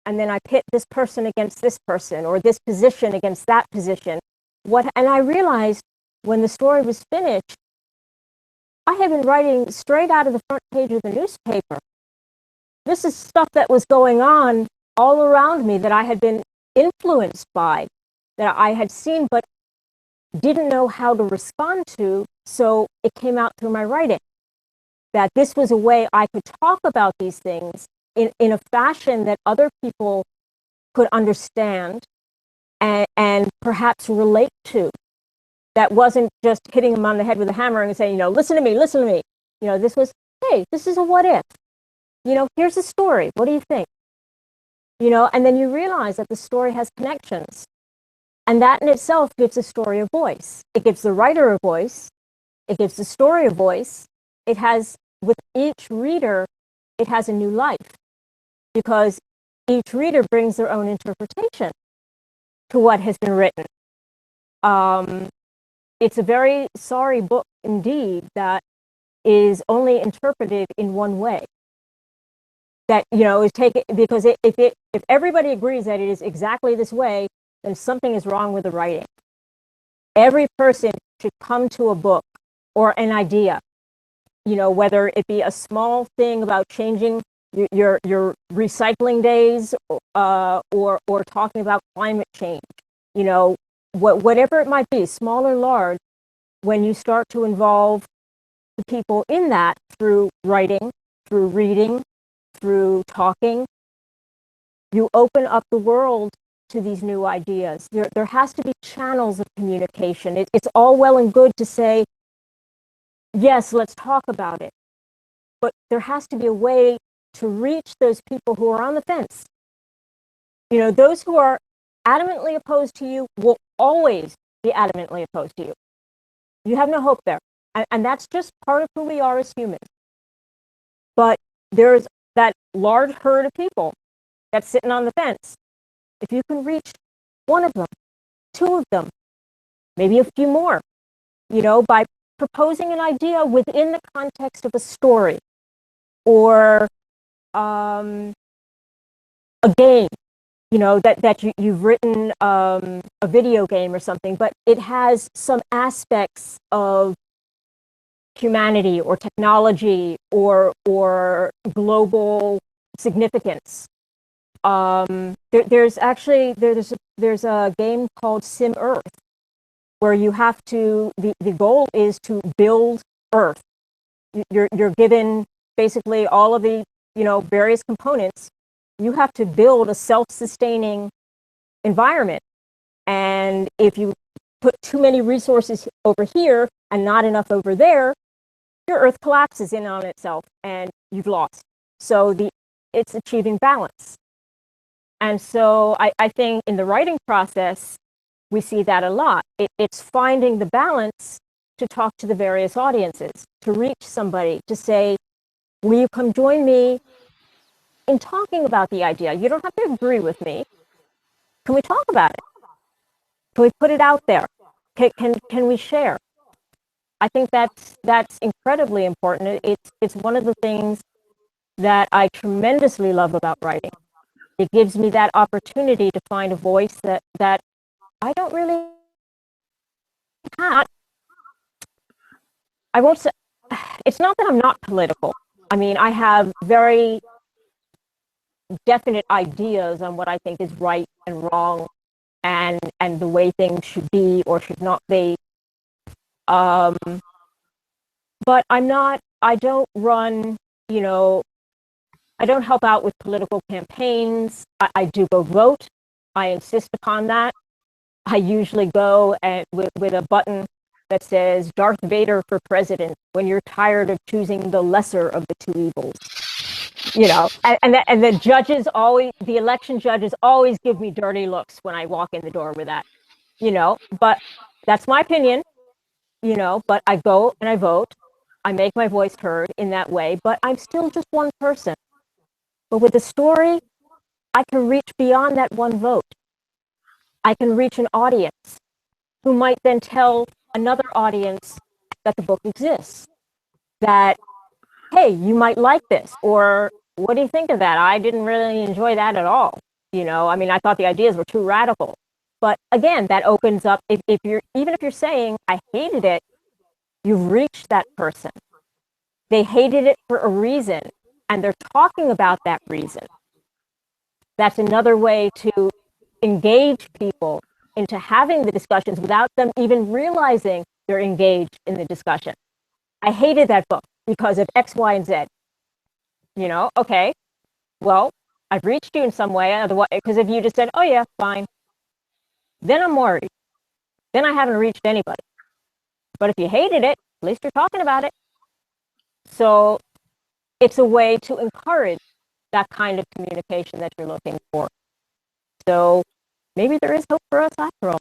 Speaker 2: and then I pit this person against this person, or this position against that position. And I realized when the story was finished, I had been writing straight out of the front page of the newspaper. This is stuff that was going on all around me that I had been influenced by, that I had seen but didn't know how to respond to, so it came out through my writing. That this was a way I could talk about these things in a fashion that other people could understand and perhaps relate to. That wasn't just hitting them on the head with a hammer and saying, listen to me, listen to me. This was, hey, this is a what if. Here's a story. What do you think? And then you realize that the story has connections. And that in itself gives a story a voice. It gives the writer a voice. It gives the story a voice. It has, with each reader, it has a new life, because each reader brings their own interpretation to what has been written. It's a very sorry book indeed that is only interpreted in one way. That is taken, because if everybody agrees that it is exactly this way, then something is wrong with the writing. Every person should come to a book or an idea, whether it be a small thing about changing your recycling days, or talking about climate change, whatever it might be, small or large. When you start to involve the people in that through writing, through reading, through talking. You open up the world to these new ideas. There has to be channels of communication. It's all well and good to say, yes, let's talk about it. But there has to be a way to reach those people who are on the fence. You know, those who are adamantly opposed to you will always be adamantly opposed to you. You have no hope there. And that's just part of who we are as humans. But there's that large herd of people that's sitting on the fence. If you can reach one of them, two of them, maybe a few more, you know, by proposing an idea within the context of a story or a game, you know, that you've written a video game or something, but it has some aspects of humanity or technology or global significance. There's a game called Sim Earth where you have to, the goal is to build Earth. You're given basically all of the, you know, various components. You have to build a self-sustaining environment. And if you put too many resources over here and not enough over there, your Earth collapses in on itself and you've lost. So it's achieving balance. And so I think in the writing process, we see that a lot. It's finding the balance to talk to the various audiences, to reach somebody, to say, will you come join me in talking about the idea? You don't have to agree with me. Can we talk about it? Can we put it out there? Can we share? I think that's incredibly important. It's one of the things that I tremendously love about writing. It gives me that opportunity to find a voice that I don't really have. I won't say, it's not that I'm not political. I mean, I have very definite ideas on what I think is right and wrong and the way things should be or should not be. But I don't run, you know, I don't help out with political campaigns. I do go vote. I insist upon that. I usually go with a button that says Darth Vader for president when you're tired of choosing the lesser of the two evils. You know, and the judges always, the election judges always give me dirty looks when I walk in the door with that, you know, but that's my opinion, you know, but I go and I vote. I make my voice heard in that way, but I'm still just one person. But with the story, I can reach beyond that one vote. I can reach an audience who might then tell another audience that the book exists, that, hey, you might like this, or what do you think of that? I didn't really enjoy that at all. You know, I mean, I thought the ideas were too radical. But again, that opens up, if you're saying, I hated it, you've reached that person. They hated it for a reason, and they're talking about that reason. That's another way to engage people into having the discussions without them even realizing they're engaged in the discussion. I hated that book because of X, Y, and Z. You know, okay, well, I've reached you in some way, otherwise, because if you just said, oh yeah, fine, then I'm worried. Then I haven't reached anybody. But if you hated it, at least you're talking about it. So it's a way to encourage that kind of communication that you're looking for. So maybe there is hope for us after all.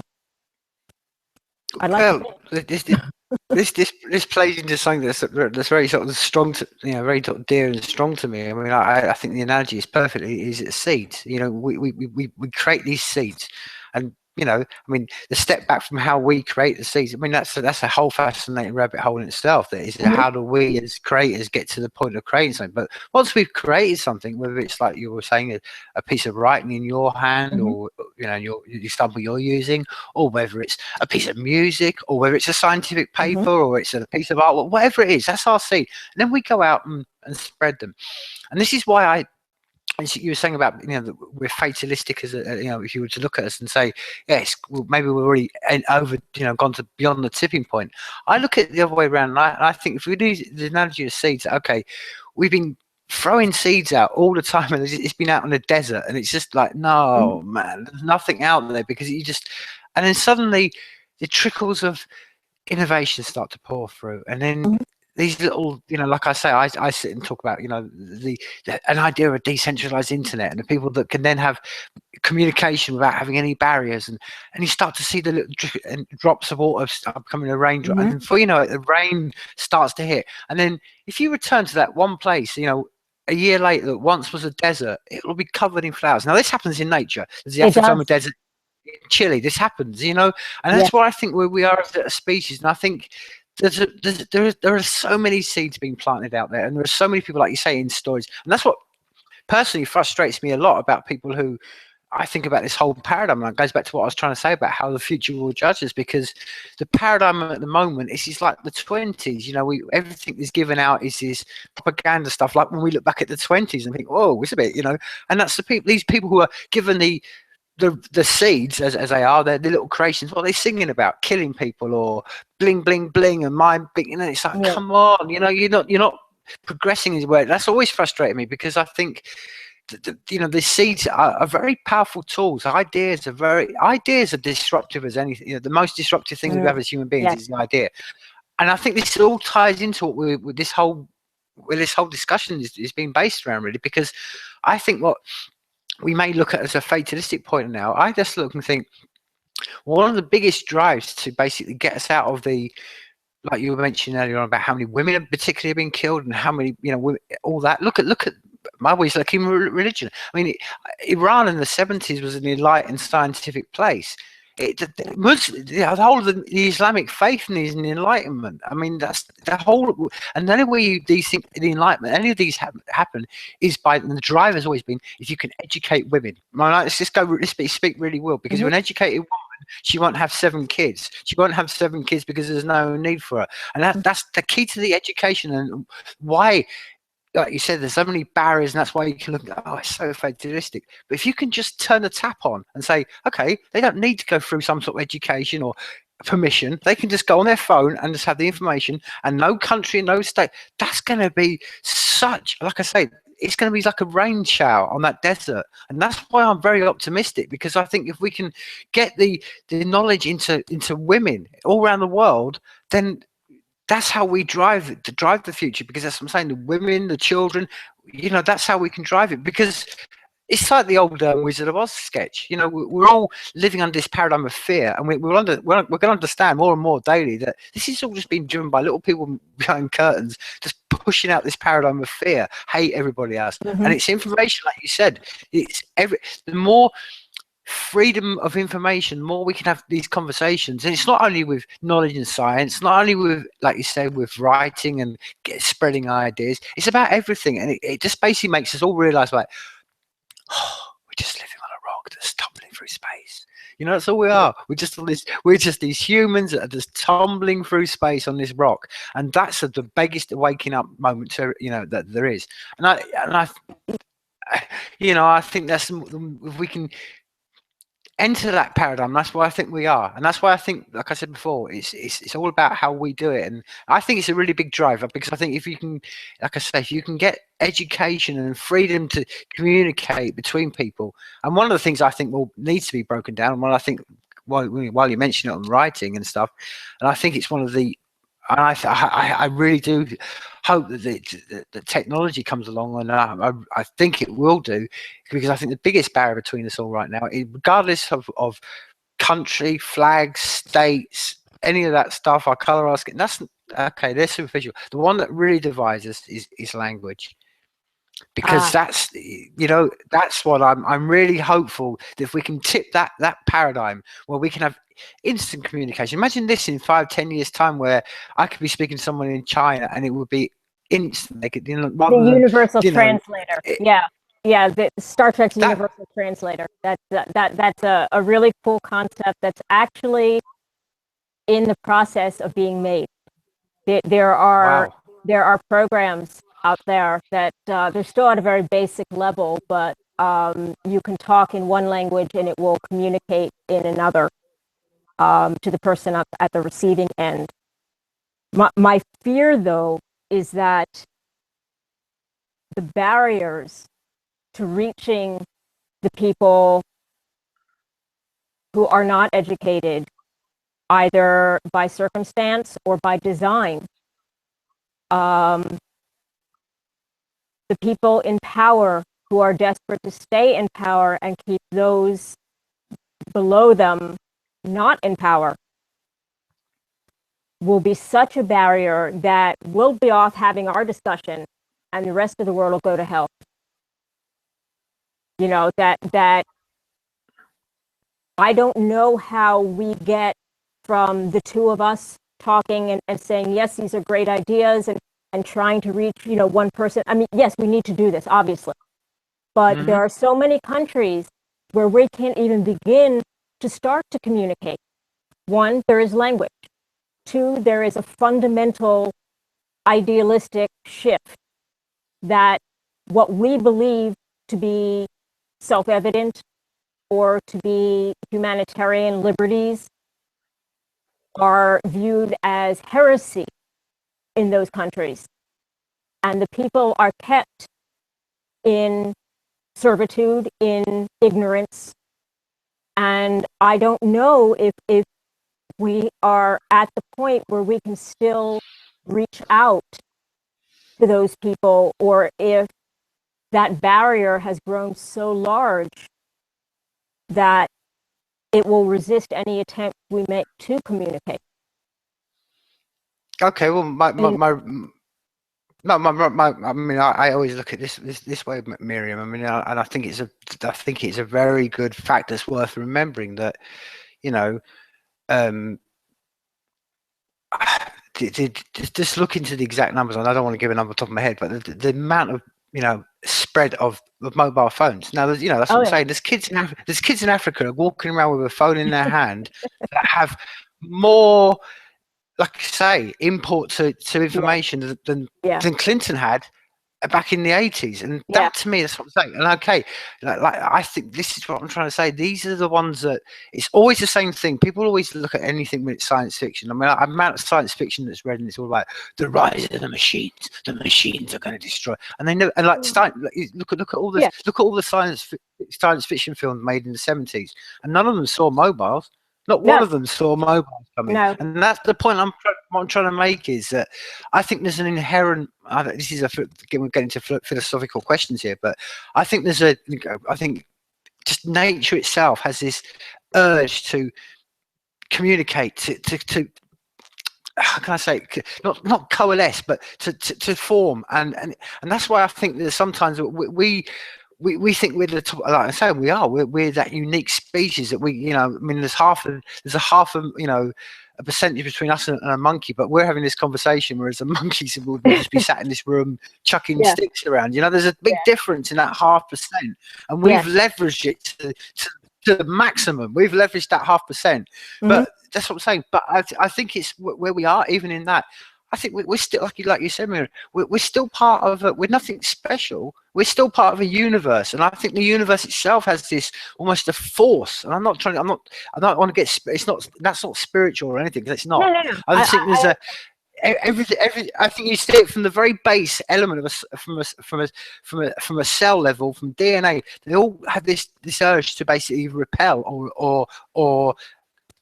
Speaker 1: This plays into something that's very sort of strong, very sort of dear and strong to me. I mean, I think the analogy is perfect. Is seeds. You know, we create these seeds, and you know, I mean, the step back from how we create the seeds. I mean, that's a whole fascinating rabbit hole in itself. That is, how do we as creators get to the point of creating something? But once we've created something, whether it's like you were saying, a piece of writing in your hand, or you know, your example you're using, or whether it's a piece of music, or whether it's a scientific paper, or it's a piece of art, whatever it is, that's our seed. And then we go out and spread them. And this is why as you were saying about, that we're fatalistic as a, if you were to look at us and say, yes, well, maybe we're already over, gone to beyond the tipping point. I look at it the other way around, and I think if we do the analogy of seeds, okay, we've been throwing seeds out all the time, and it's been out in the desert, and it's just like, no, man, there's nothing out there, because and then suddenly the trickles of innovations start to pour through, and then these little, like I say, I sit and talk about, an idea of a decentralized internet, and the people that can then have communication without having any barriers, and you start to see the little drops of water start becoming a raindrop, and before you know it, the rain starts to hit, and then if you return to that one place, a year later that once was a desert, it will be covered in flowers. Now this happens in nature. There's the Atacama Desert in Chile. This happens, and that's what I think we are as a species. And I think there are so many seeds being planted out there, and there are so many people, like you say, in stories. And that's what personally frustrates me a lot about people who, I think about this whole paradigm, and it goes back to what I was trying to say about how the future will judge us, because the paradigm at the moment is like the 20s. Everything is given out is this propaganda stuff, like when we look back at the 20s and think, oh, it's a bit, and that's these people who are given the seeds as they are, they're the little creations. What are they singing about? Killing people or bling bling bling and mind big. It's like, come on, you're not progressing as well. That's always frustrated me, because I think the seeds are very powerful tools. Ideas are disruptive as anything. The most disruptive thing we have as human beings is the idea. And I think this all ties into what this whole discussion is being based around, really, because I think what we may look at as a fatalistic point now, I just look and think, one of the biggest drives to basically get us out of the, like you were mentioning earlier on about how many women have particularly been killed, and how many, all that. Look at my ways, like in religion. I mean, Iran in the 70s was an enlightened scientific place. The whole of the Islamic faith is an enlightenment. I mean, that's the whole. And the only way these things, the enlightenment, any of these happen is by, and the drive has always been, if you can educate women. Let's just go. Let's speak really well, because if an educated woman, she won't have 7 kids. She won't have 7 kids because there's no need for her. And that's the key to the education, and why. Like you said, there's so many barriers, and that's why you can look at, it's so fatalistic. But if you can just turn the tap on and say, okay, they don't need to go through some sort of education or permission. They can just go on their phone and just have the information, and no country, no state. That's going to be such, like I say, it's going to be like a rain shower on that desert. And that's why I'm very optimistic, because I think if we can get the knowledge into women all around the world, then that's how we drive the future, because that's what I'm saying, the women, the children, that's how we can drive it, because it's like the old Wizard of Oz sketch. We're all living under this paradigm of fear, and we're going to understand more and more daily that this is all just being driven by little people behind curtains, just pushing out this paradigm of fear, hate everybody else. And it's information, like you said, the more freedom of information, the more we can have these conversations. And it's not only with knowledge and science, not only with, like you said, with writing and spreading ideas, it's about everything. And it just basically makes us all realize, like, we're just living on a rock that's tumbling through space. That's all we are. We're just these humans that are just tumbling through space on this rock, and that's the biggest waking up moment that there is. And I think that's, if we can enter that paradigm, that's why I think we are. And that's why I think, like I said before, it's all about how we do it. And I think it's a really big driver, because I think if you can, like I say, if you can get education and freedom to communicate between people, and one of the things I think needs to be broken down, and what I think, while you mention it on writing and stuff, and I think it's one of the, and I really do hope that the technology comes along, and I think it will do, because I think the biggest barrier between us all right now, regardless of country, flags, states, any of that stuff, our colour, our skin, that's okay, they're superficial. The one that really divides us is language. Because that's what I'm really hopeful, that if we can tip that paradigm where we can have instant communication. Imagine this in 5-10 years time, where I could be speaking to someone in China and it would be instant. They could,
Speaker 2: the universal translator. The Star Trek's universal translator. That's a really cool concept that's actually in the process of being made. There are programs out there that they're still at a very basic level, but you can talk in one language and it will communicate in another to the person at the receiving end. My fear, though, is that the barriers to reaching the people who are not educated, either by circumstance or by design, the people in power who are desperate to stay in power and keep those below them not in power, will be such a barrier that we'll be off having our discussion and the rest of the world will go to hell. You know, that I don't know how we get from the two of us talking and saying, yes, these are great ideas, and trying to reach, you know, one person. I mean, yes, we need to do this, obviously. But there are so many countries where we can't even begin to start to communicate. One, there is language. Two, there is a fundamental idealistic shift that what we believe to be self-evident or to be humanitarian liberties are viewed as heresy in those countries. And the people are kept in servitude, in ignorance. And I don't know if we are at the point where we can still reach out to those people, or if that barrier has grown so large that it will resist any attempt we make to communicate.
Speaker 1: Okay, well, I mean, I always look at this way, Miriam. I mean, and I think it's a very good fact that's worth remembering, that, you know, just look into the exact numbers, and I don't want to give a number off the top of my head, but the amount of, you know, spread of mobile phones. Now, you know, that's what I'm saying. There's kids in Africa walking around with a phone in their hand that have more, like I say, import to information than Clinton had back in the 80s. And that, to me, that's what I'm saying. And okay, like I think this is what I'm trying to say. These are the ones that, it's always the same thing. People always look at anything when it's science fiction. I mean, the amount of science fiction that's read, and it's all about the rise of the machines. The machines are going to destroy. And they know, and like, look at all this, look at all the science fiction films made in the 70s, and none of them saw mobiles. Not one of them saw mobiles coming. And that's the point what I'm trying to make, is that I think there's an inherent, this is we're getting into philosophical questions here, but I think I think just nature itself has this urge to communicate, to how can I say, not coalesce, but to form, and that's why I think that sometimes we think we're the top, like I say, we're that unique species that we, you know, I mean, there's a half of, you know, a percentage between us and a monkey, but we're having this conversation, whereas the monkeys would just be sat in this room chucking sticks around. You know, there's a big difference in that 0.5%, and we've leveraged it to the maximum. We've leveraged that 0.5%, but that's what I'm saying. But I think it's where we are, even in that. I think we're still, like you said, Miriam, we're still part of we're nothing special. We're still part of a universe, and I think the universe itself has this almost a force. And I don't want to get. It's not. That's not spiritual or anything. Because it's not.
Speaker 2: No.
Speaker 1: I just think there's everything. I think you see it from the very base element of from a cell level, from DNA. They all have this urge to basically repel or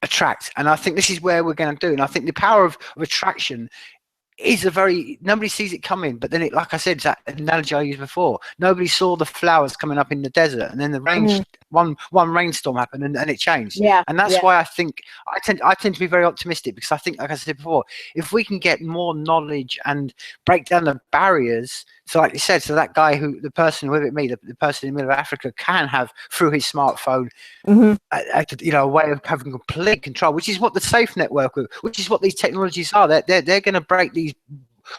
Speaker 1: attract. And I think this is where we're going to do. And I think the power of attraction is nobody sees it coming, but then like I said, that analogy I used before, nobody saw the flowers coming up in the desert, and then the rain, one rainstorm happened, and it changed. And that's why I think I tend to be very optimistic, because I think, like I said before, if we can get more knowledge and break down the barriers, so like you said, so that guy the person in the middle of Africa can have, through his smartphone, you know, a way of having complete control, which is what the safe network, which is what these technologies are. They're going to break these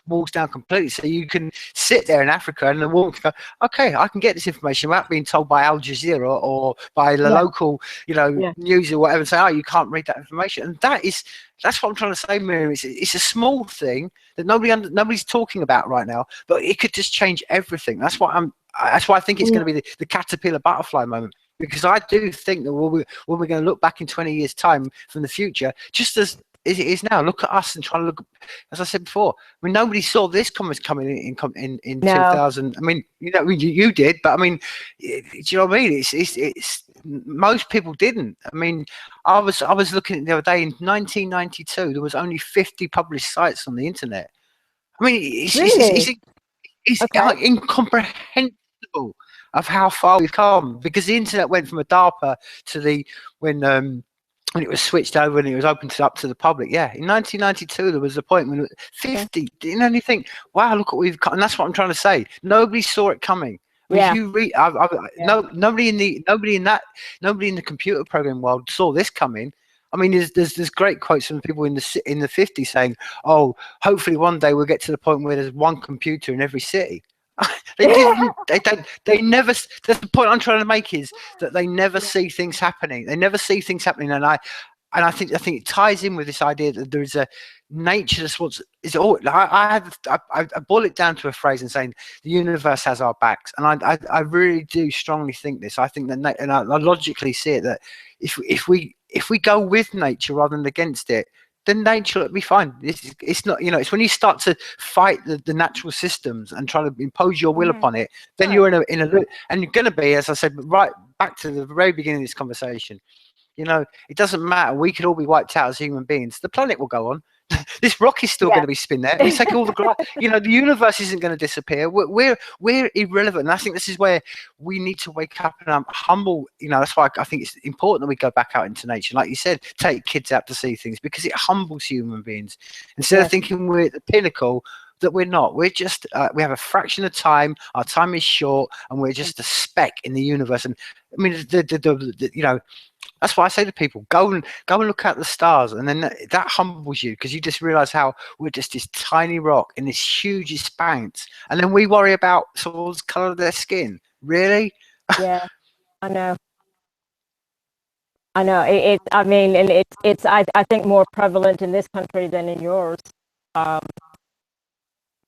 Speaker 1: walls down completely, so you can sit there in Africa and the woman can go, okay, I can get this information without being told by Al Jazeera or by the local, news or whatever, say, oh, you can't read that information. And that's what I'm trying to say, Miriam. It's a small thing that nobody's talking about right now, but it could just change everything. That's why I think it's going to be the caterpillar butterfly moment, because I do think that when we're going to look back in 20 years' time from the future, just as it is now, look at us and try to look, as I said before, I mean, nobody saw this coming in 2000. I mean, you did, but I mean, do you know what I mean? It's most people didn't. I mean, I was looking at the other day, in 1992, there was only 50 published sites on the internet. I mean, it's incomprehensible of how far we've come, because the internet went from a DARPA to when it was switched over and it was opened up to the public. Yeah, in 1992 there was a point when it was 50. And you think, wow, look what we've got. And that's what I'm trying to say. Nobody saw it coming. I mean, if you read, nobody in the computer program world saw this coming. I mean, there's great quotes from people in the 50s saying, "Oh, hopefully one day we'll get to the point where there's one computer in every city." They didn't. They don't. They never. That's the point I'm trying to make, is that they never see things happening. They never see things happening, and I think it ties in with this idea that there is a nature that's what's is all. I boil it down to a phrase and saying the universe has our backs, and I really do strongly think this. I think that, and I logically see it, that if we go with nature rather than against it, then nature will be fine. It's not, it's when you start to fight the natural systems and try to impose your will upon it, then you're in a loop, and you're going to be, as I said, right back to the very beginning of this conversation. It doesn't matter. We could all be wiped out as human beings. The planet will go on. This rock is still going to be spin there. We take all the the universe isn't going to disappear. We're irrelevant. And I think this is where we need to wake up and humble. That's why I think it's important that we go back out into nature. Like you said, take kids out to see things, because it humbles human beings. Instead of thinking we're at the pinnacle, that we're not. We're just we have a fraction of time. Our time is short, and we're just a speck in the universe. And I mean, that's why I say to people, go and look at the stars, and then that humbles you, because you just realize how we're just this tiny rock in this huge expanse, and then we worry about someone's color of their skin. Really?
Speaker 2: Yeah, I know. I mean, and it's I think more prevalent in this country than in yours.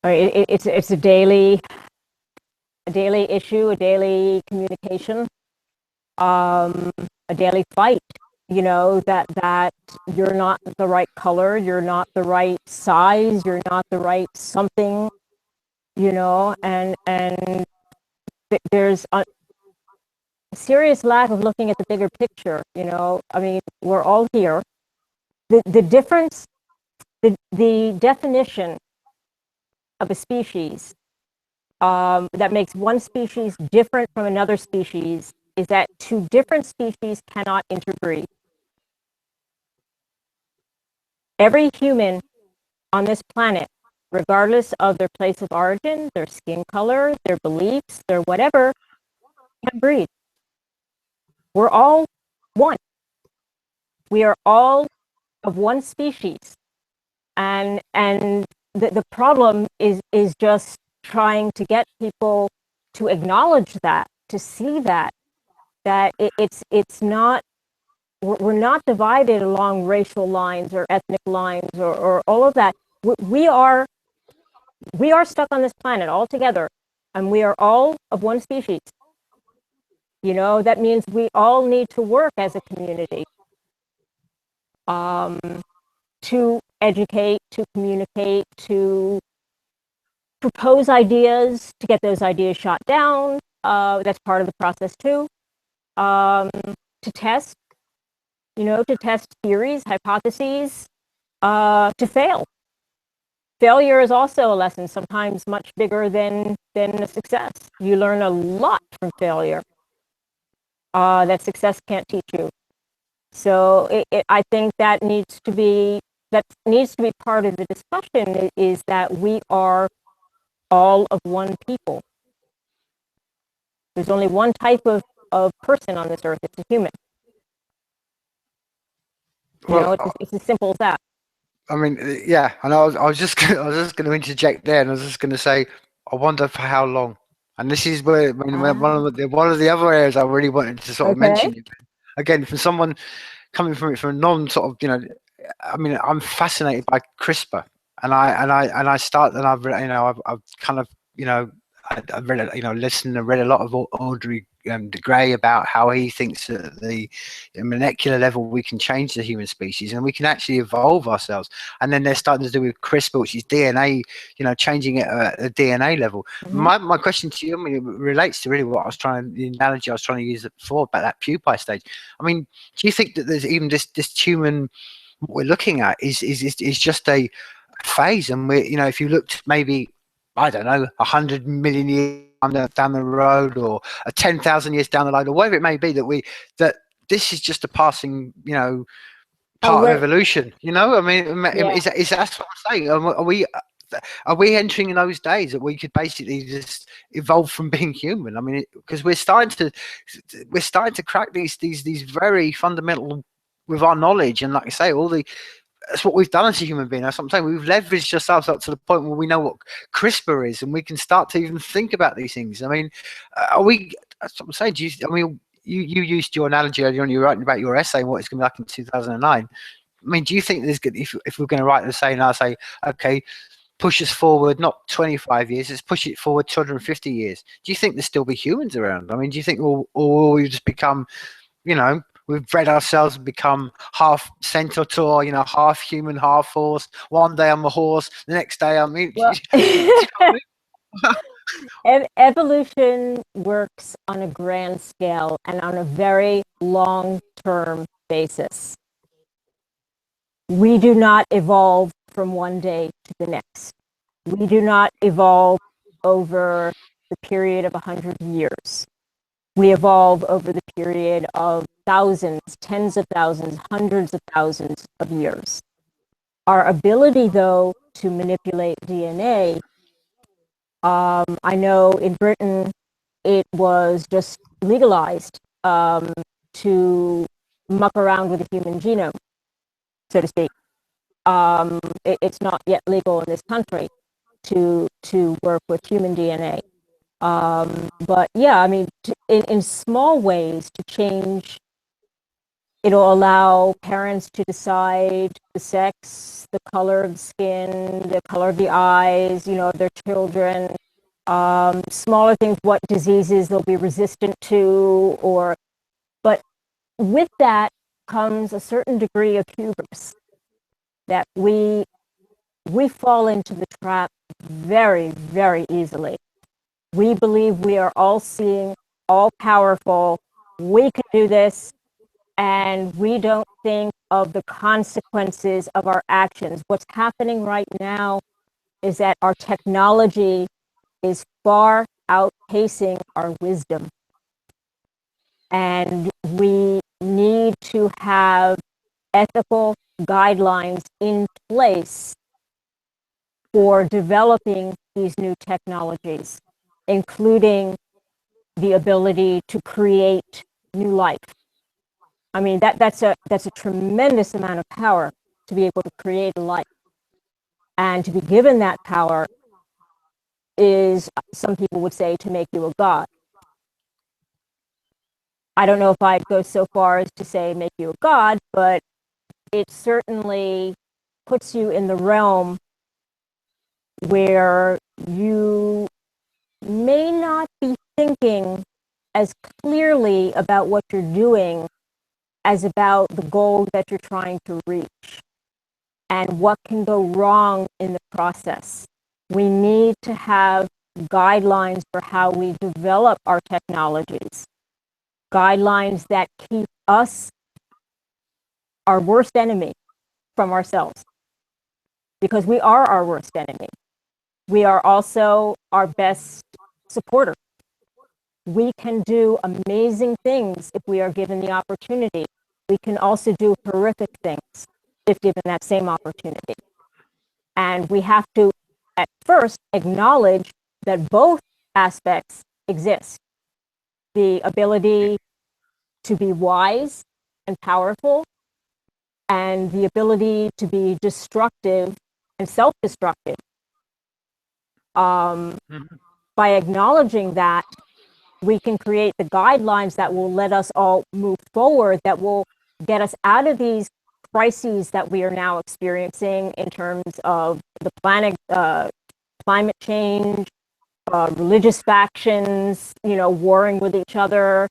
Speaker 2: It's a daily issue, a daily communication, a daily fight. That you're not the right color, you're not the right size, you're not the right something, and there's a serious lack of looking at the bigger picture. I mean, we're all here. The difference, the definition of a species that makes one species different from another species is that two different species cannot interbreed. Every human on this planet, regardless of their place of origin, their skin color, their beliefs, their whatever, can breed. We're all one. We are all of one species. And the problem is just trying to get people to acknowledge that, to see that it's not, we're not divided along racial lines or ethnic lines or all of that. We are stuck on this planet all together, and we are all of one species. That means we all need to work as a community to educate, to communicate, to propose ideas, to get those ideas shot down. That's part of the process too. To test, to test theories, hypotheses, to fail. Failure is also a lesson, sometimes much bigger than a success. You learn a lot from failure that success can't teach you. So I think that needs to be part of the discussion, is that we are all of one people. There's only one type of person on this earth. It's a human. It's as simple as that.
Speaker 1: I mean, yeah, and I was just I was just going to interject there, and I was just going to say, I wonder for how long. And this is where, I mean,
Speaker 2: Ah,
Speaker 1: one of the other areas I really wanted to sort of
Speaker 2: okay.
Speaker 1: mention. Again, from someone coming from it from a non sort of, I mean, I'm fascinated by CRISPR, and I start, and I've kind of, I've read, listened and read a lot of Audrey de Grey about how he thinks that at the molecular level we can change the human species and we can actually evolve ourselves. And then they're starting to do with CRISPR, which is DNA, changing it at a DNA level.
Speaker 2: Mhm.
Speaker 1: My question to you, I mean, it relates to really what the analogy I was trying to use before about that pupae stage. I mean, do you think that there's even this human, what we're looking at is just a phase? And if you looked maybe, I don't know, 100 million years down the road, or 10,000 years down the line, or whatever it may be, that this is just a passing,
Speaker 2: Oh,
Speaker 1: part of evolution. I mean,
Speaker 2: yeah.
Speaker 1: is that's what I'm saying? Are we entering those days that we could basically just evolve from being human? I mean, because we're starting to crack these very fundamental with our knowledge, and like I say, that's what we've done as a human being. That's what I'm saying. We've leveraged ourselves up to the point where we know what CRISPR is, and we can start to even think about these things. I mean, are we? That's what I'm saying. I mean, you used your analogy earlier on. You were writing about your essay and what it's going to be like in 2009. I mean, do you think if we're going to write the essay now, say, okay, push us forward, not 25 years, let's push it forward 250 years. Do you think there'll still be humans around? I mean, do you think or will we just become, we've bred ourselves and become half centaur, half human, half horse. One day I'm a horse, the next day I'm.
Speaker 2: Well, evolution works on a grand scale and on a very long-term basis. We do not evolve from one day to the next. We do not evolve over the period of 100 years. We evolve over the period of thousands, tens of thousands, hundreds of thousands of years. Our ability, though, to manipulate DNA, I know in Britain it was just legalized to muck around with the human genome, so to speak. It's not yet legal in this country to work with human DNA. But yeah, I mean, in small ways to change, it'll allow parents to decide the sex, the color of the skin, the color of the eyes, of their children. Smaller things, what diseases they'll be resistant to, but with that comes a certain degree of hubris that we fall into the trap very, very easily. We believe we are all seeing, all powerful. We can do this, and we don't think of the consequences of our actions. What's happening right now is that our technology is far outpacing our wisdom. And we need to have ethical guidelines in place for developing these new technologies, including the ability to create new life. I mean, that's a tremendous amount of power to be able to create a life. And to be given that power is, some people would say, to make you a god. I don't know if I'd go so far as to say make you a god, but it certainly puts you in the realm where you may not be thinking as clearly about what you're doing as about the goal that you're trying to reach and what can go wrong in the process. We need to have guidelines for how we develop our technologies, guidelines that keep us, our worst enemy, from ourselves, because we are our worst enemy. We are also our best supporter. We can do amazing things if we are given the opportunity. We can also do horrific things if given that same opportunity. And we have to, at first, acknowledge that both aspects exist. The ability to be wise and powerful, and the ability to be destructive and self-destructive. By acknowledging that, we can create the guidelines that will let us all move forward, that will get us out of these crises that we are now experiencing in terms of the planet, climate change, religious factions, warring with each other,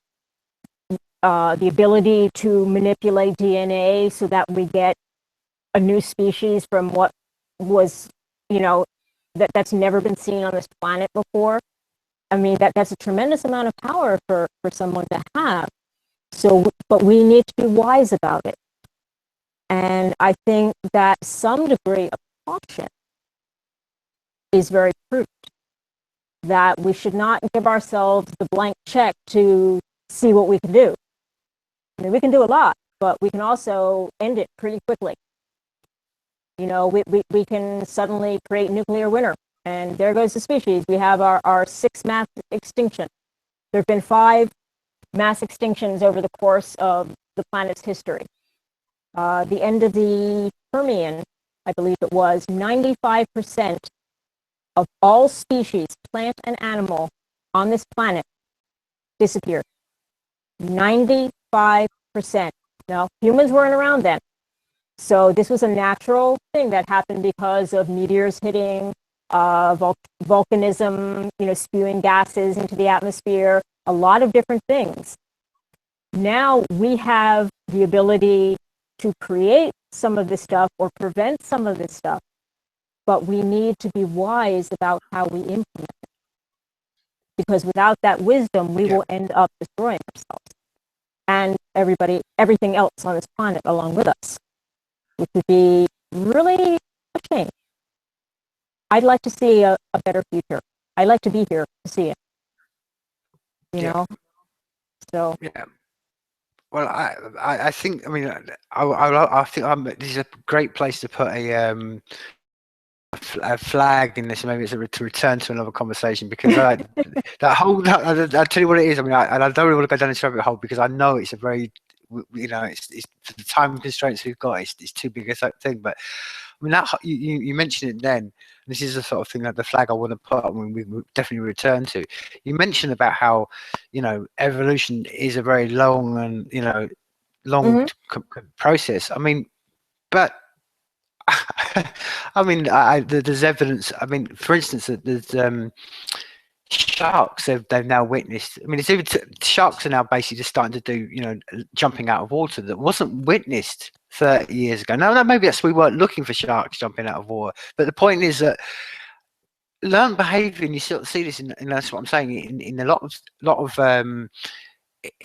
Speaker 2: the ability to manipulate DNA so that we get a new species from what was, that's never been seen on this planet before. I mean, that's a tremendous amount of power for someone to have. So, but we need to be wise about it. And I think that some degree of caution is very prudent, that we should not give ourselves the blank check to see what we can do. I mean, we can do a lot, but we can also end it pretty quickly. We can suddenly create nuclear winter, and there goes the species. We have our sixth mass extinction. There have been 5 mass extinctions over the course of the planet's history. The end of the Permian, I believe it was, 95% of all species, plant and animal, on this planet disappeared. 95%. Now, humans weren't around then. So this was a natural thing that happened because of meteors hitting, volcanism, spewing gases into the atmosphere, a lot of different things. Now we have the ability to create some of this stuff or prevent some of this stuff, but we need to be wise about how we implement it. Because without that wisdom, we will end up destroying ourselves and everything else on this planet along with us, which would be really a shame. I'd like to see a better future. I'd like to be here to see it. You know? So.
Speaker 1: Yeah. Well, I think, I mean, I think this is a great place to put a flag in this. Maybe it's to return to another conversation, because I'll tell you what it is. I mean, I don't really want to go down this rabbit hole, because I know it's a very, it's for the time constraints we've got, it's too big a thing. But I mean, that you mentioned it then. This is the sort of thing that the flag I want to put up, when we definitely return to. You mentioned about how, evolution is a very long and, long process. I mean, but I mean, there's evidence. I mean, for instance, there's sharks. They've now witnessed. I mean, it's even sharks are now basically just starting to do, jumping out of water that wasn't witnessed 30 years ago. No, maybe we weren't looking for sharks jumping out of water. But the point is that learned behaviour, and you sort of see this in that's what I'm saying, in a lot of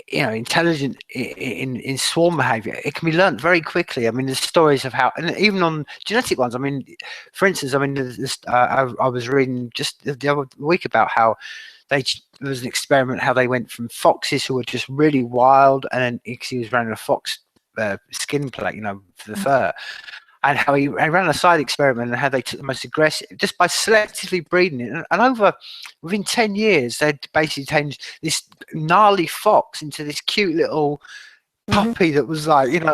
Speaker 1: intelligent in swarm behavior, it can be learnt very quickly. I mean, there's stories of how, and even on genetic ones. I mean, for instance, I mean, I was reading just the other week about how there was an experiment, how they went from foxes who were just really wild, and then he was running a fox skin plate, for the fur, and how he ran a side experiment, and how they took the most aggressive, just by selectively breeding it, and within 10 years they'd basically changed this gnarly fox into this cute little puppy that was like, and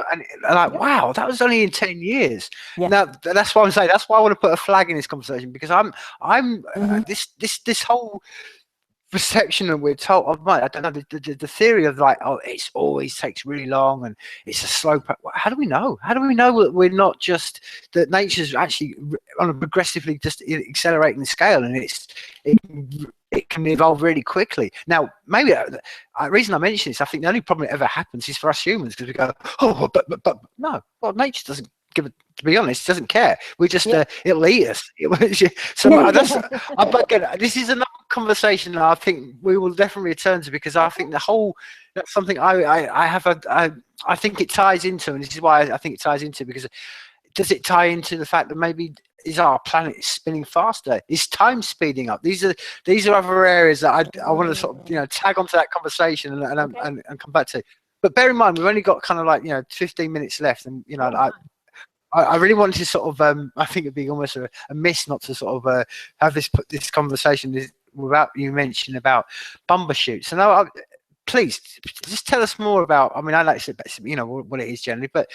Speaker 1: like, wow, that was only in 10 years. Now that's why I'm saying, that's why I want to put a flag in this conversation, because I'm this whole perception that we're told, I don't know, the theory of like, oh, it always takes really long and it's a slow. How do we know? How do we know that we're not just, that nature's actually on a progressively just accelerating scale, and it can evolve really quickly? Now, maybe the reason I mention this, I think the only problem that ever happens is for us humans, because we go, oh, but no, well, nature doesn't give it. To be honest, doesn't care. We just it'll eat us. So this is another conversation that I think we will definitely return to, because I think that's something I think it ties into, and this is why I think it ties into, because does it tie into the fact that maybe is our planet spinning faster? Is time speeding up? These are other areas that I want to sort of tag onto that conversation and come back to. But bear in mind, we've only got kind of like 15 minutes left, and I really wanted to sort of, I think it'd be almost a miss not to sort of have this conversation without you mentioning about Bumbershoot. So now, please just tell us more about. I mean, I like to say, what it is generally, but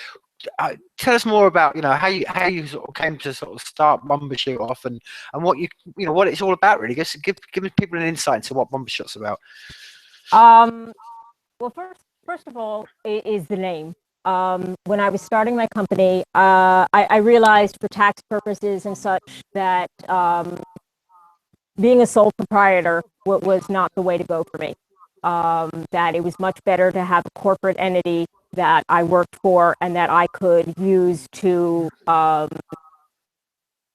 Speaker 1: tell us more about how you sort of came to sort of start Bumbershoot off, and what what it's all about, really. Give people an insight into what Bumbershoot's about.
Speaker 2: Um, well, first of all, is the name. When I was starting my company, I realized for tax purposes and such that being a sole proprietor was not the way to go for me. That it was much better to have a corporate entity that I worked for and that I could use to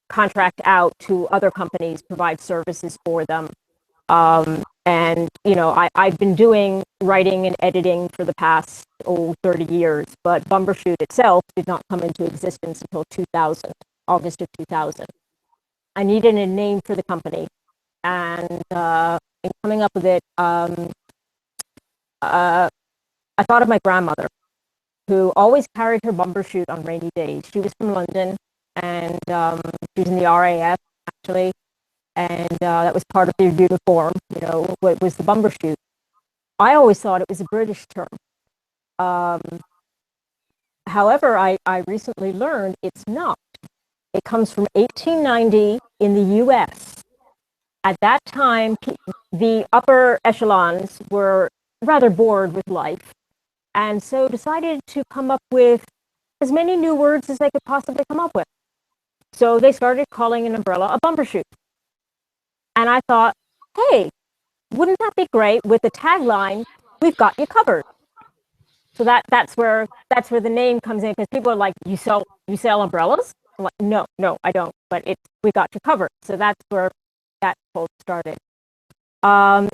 Speaker 2: contract out to other companies, provide services for them. And, I've been doing writing and editing for the past 30 years, but Bumbershoot itself did not come into existence until 2000, August of 2000. I needed a name for the company, and in coming up with it, I thought of my grandmother, who always carried her Bumbershoot on rainy days. She was from London, and she was in the RAF, actually, and that was part of their uniform, was the Bumbershoot. I always thought it was a British term. Um, However, I recently learned it's not. It comes from 1890 in the US. At that time, the upper echelons were rather bored with life, and so decided to come up with as many new words as they could possibly come up with. So they started calling an umbrella a Bumbershoot. And I thought, hey, wouldn't that be great with the tagline, "We've got you covered." So that's where the name comes in, because people are like, you sell umbrellas? I'm like, no, I don't. But it's "We got you covered." So that's where that whole started. Um,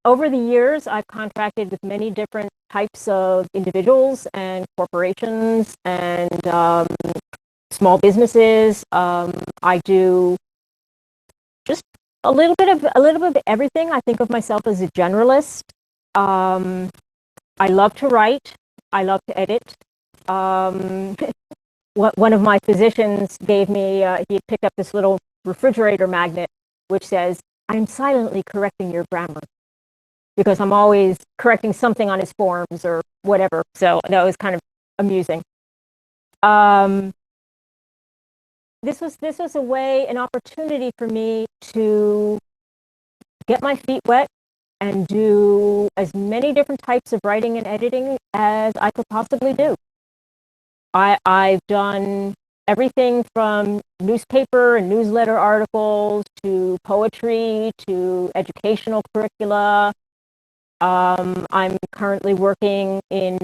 Speaker 2: Over the years, I've contracted with many different types of individuals and corporations and small businesses. I do just a little bit of everything. I think of myself as a generalist. Um, I love to write. I love to edit. Um, One of my physicians gave me. He had picked up this little refrigerator magnet which says, "I'm silently correcting your grammar," because I'm always correcting something on his forms or whatever. So that was kind of amusing. Um, this was an opportunity for me to get my feet wet and do as many different types of writing and editing as I could possibly do. I've done everything from newspaper and newsletter articles to poetry to educational curricula. I'm currently working in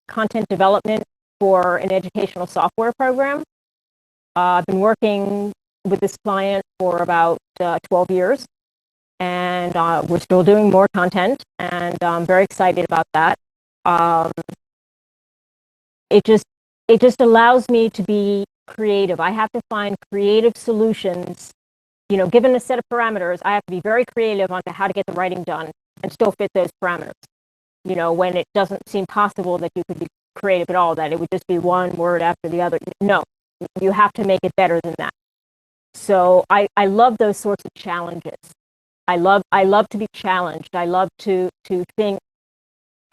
Speaker 2: content development for an educational software program. I've been working with this client for about 12 years, and we're still doing more content, and I'm very excited about that. Um, it just it just allows me to be creative. I have to find creative solutions. Given a set of parameters, I have to be very creative on how to get the writing done and still fit those parameters. When it doesn't seem possible that you could be creative at all, that it would just be one word after the other. No, you have to make it better than that. So I love those sorts of challenges. I love to be challenged. I love to think,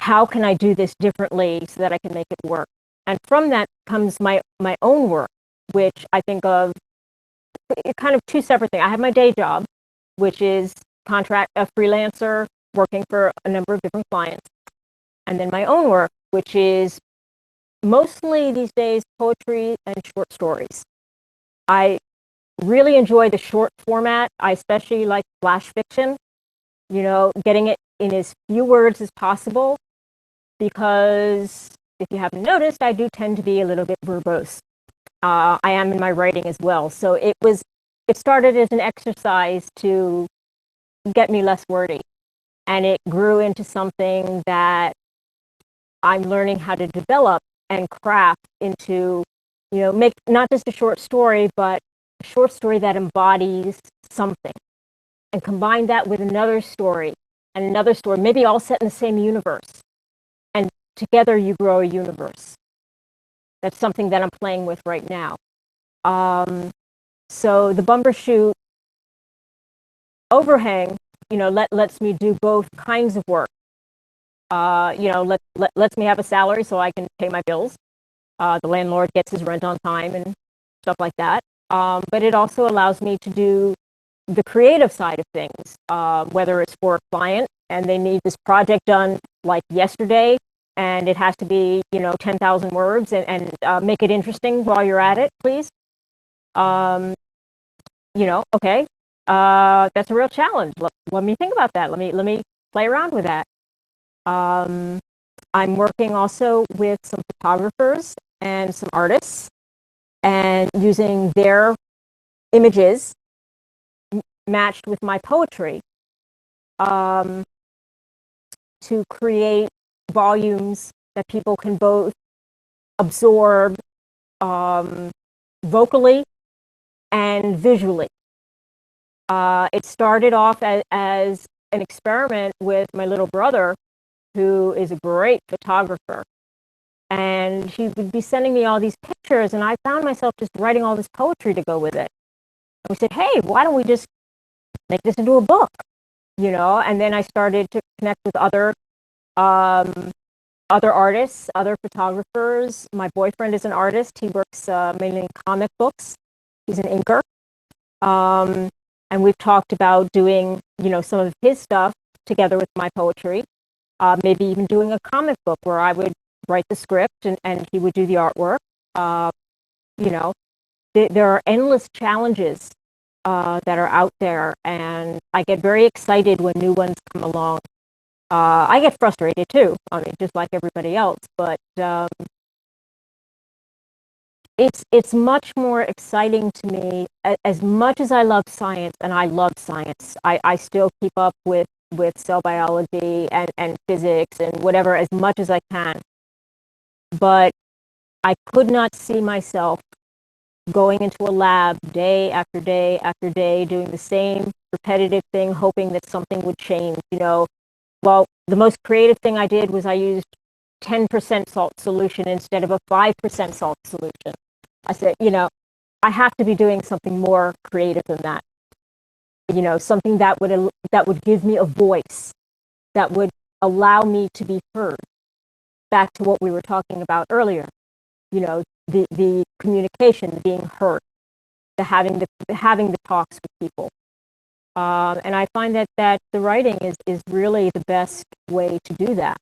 Speaker 2: how can I do this differently so that I can make it work? And from that comes my own work, which I think of kind of two separate things. I have my day job, which is a freelancer working for a number of different clients, and then my own work, which is mostly these days poetry and short stories. I really enjoy the short format. I especially like flash fiction, getting it in as few words as possible, because if you haven't noticed, I do tend to be a little bit verbose. I am in my writing as well. So it started as an exercise to get me less wordy, and it grew into something that I'm learning how to develop and craft into, make not just a short story, but a short story that embodies something, and combine that with another story and another story, maybe all set in the same universe. And together you grow a universe. That's something that I'm playing with right now. So the Bumbershoot overhang, lets me do both kinds of work. Lets me have a salary so I can pay my bills. The landlord gets his rent on time and stuff like that. But it also allows me to do the creative side of things, whether it's for a client and they need this project done like yesterday, and it has to be, 10,000 words, and make it interesting while you're at it, please. Okay, that's a real challenge. Let me think about that. Let me play around with that. I'm working also with some photographers and some artists, and using their images matched with my poetry to create volumes that people can both absorb vocally and visually. It started off as an experiment with my little brother, who is a great photographer. And he would be sending me all these pictures, and I found myself just writing all this poetry to go with it. And we said, hey, why don't we just make this into a book? And then I started to connect with other artists, other photographers. My boyfriend is an artist. He works mainly in comic books. He's an inker. And we've talked about doing, some of his stuff together with my poetry. Maybe even doing a comic book where I would write the script and he would do the artwork. There are endless challenges that are out there, and I get very excited when new ones come along. I get frustrated too, just like everybody else, but it's much more exciting to me. As much as I love science, and I love science, I still keep up with cell biology and physics and whatever as much as I can. But I could not see myself going into a lab day after day after day, doing the same repetitive thing, hoping that something would change. Well, the most creative thing I did was I used 10% salt solution instead of a 5% salt solution. I said, I have to be doing something more creative than that. Something that would give me a voice, that would allow me to be heard. Back to what we were talking about earlier, the communication, the being heard, the having the talks with people. And I find that the writing is really the best way to do that.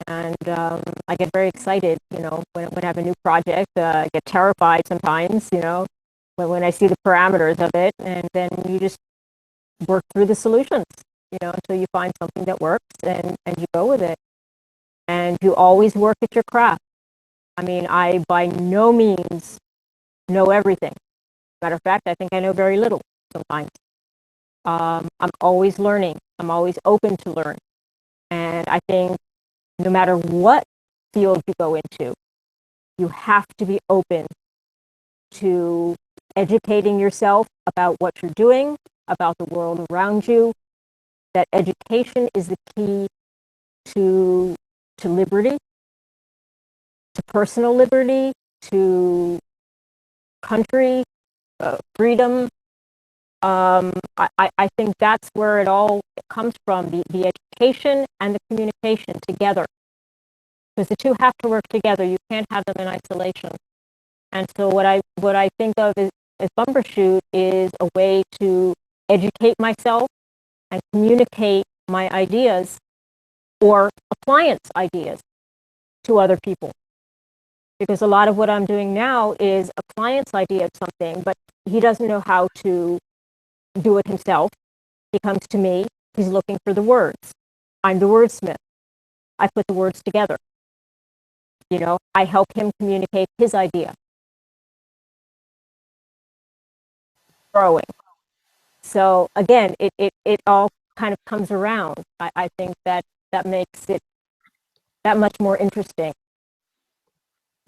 Speaker 2: And I get very excited, when I have a new project. I get terrified sometimes, when I see the parameters of it, and then you just work through the solutions, until you find something that works, and you go with it. And you always work at your craft. I by no means know everything. Matter of fact, I think I know very little sometimes. I'm always learning. I'm always open to learn. And I think no matter what field you go into, you have to be open to educating yourself about what you're doing, about the world around you. That education is the key to liberty, to personal liberty, to country, freedom. I think that's where it all comes from, the education and the communication together. Because the two have to work together. You can't have them in isolation. And so what I think of as Bumbershoot is a way to educate myself and communicate my ideas or a client's ideas to other people. Because a lot of what I'm doing now is a client's idea of something, but he doesn't know how to do it himself. He comes to me, he's looking for the words. I'm the wordsmith. I put the words together. I help him communicate his idea. Growing. So again, it all kind of comes around. I think that makes it that much more interesting.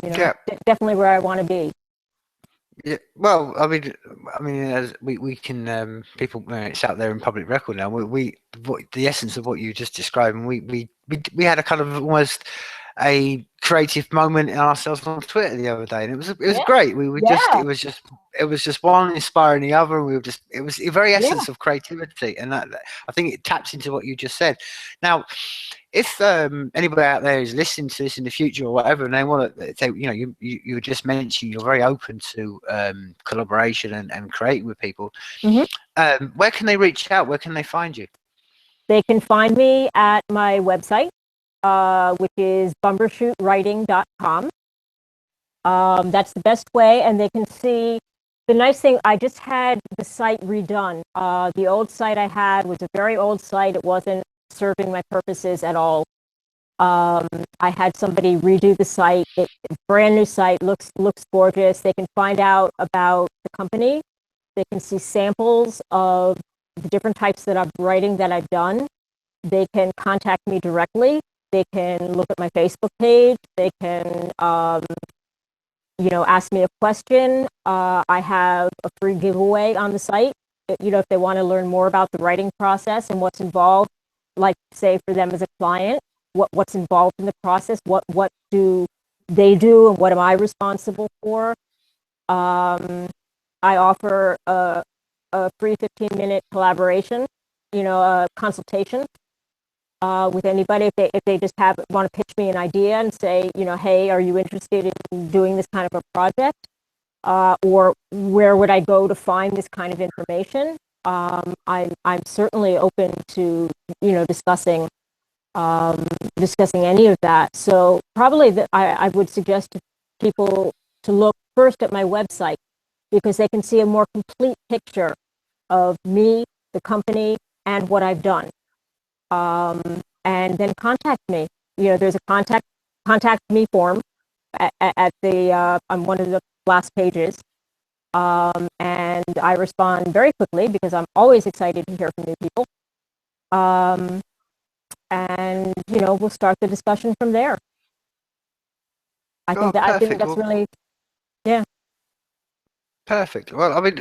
Speaker 1: Yeah.
Speaker 2: Definitely where I want to be.
Speaker 1: Yeah, well, as we can people, it's out there in public record now. The essence of what you just described, and we had a kind of almost a creative moment in ourselves on Twitter the other day, and it was
Speaker 2: Yeah.
Speaker 1: great. We were just
Speaker 2: Yeah.
Speaker 1: it was just one inspiring the other, and we were just it was the very
Speaker 2: Yeah.
Speaker 1: essence of creativity, and that I think it taps into what you just said. Now, if anybody out there is listening to this in the future or whatever, and they want to, say, you know, you were just mentioning you're very open to collaboration and creating with people. Where can they reach out? Where can they find you?
Speaker 2: They can find me at my website, which is bumbershootwriting.com. That's the best way, and they can see. The nice thing, I just had the site redone. The old site I had was a very old site. It wasn't serving my purposes at all. I had somebody redo the site. Brand new site, looks gorgeous. They can find out about the company. They can see samples of the different types that I'm writing that I've done. They can contact me directly. They can look at my Facebook page. They can ask me a question. I have a free giveaway on the site. If they want to learn more about the writing process and what's involved, like say for them as a client, what's involved in the process, what do they do, and what am I responsible for? I offer a free 15-minute collaboration, a consultation with anybody if they just want to pitch me an idea and say, hey, are you interested in doing this kind of a project? Or where would I go to find this kind of information? I'm certainly open to discussing any of that. So probably I would suggest to people to look first at my website, because they can see a more complete picture of me, the company, and what I've done. And then contact me. There's a contact me form at the on one of the last pages. And I respond very quickly because I'm always excited to hear from new people. And we'll start the discussion from there. I think that's really, yeah.
Speaker 1: Perfect. Well, I mean,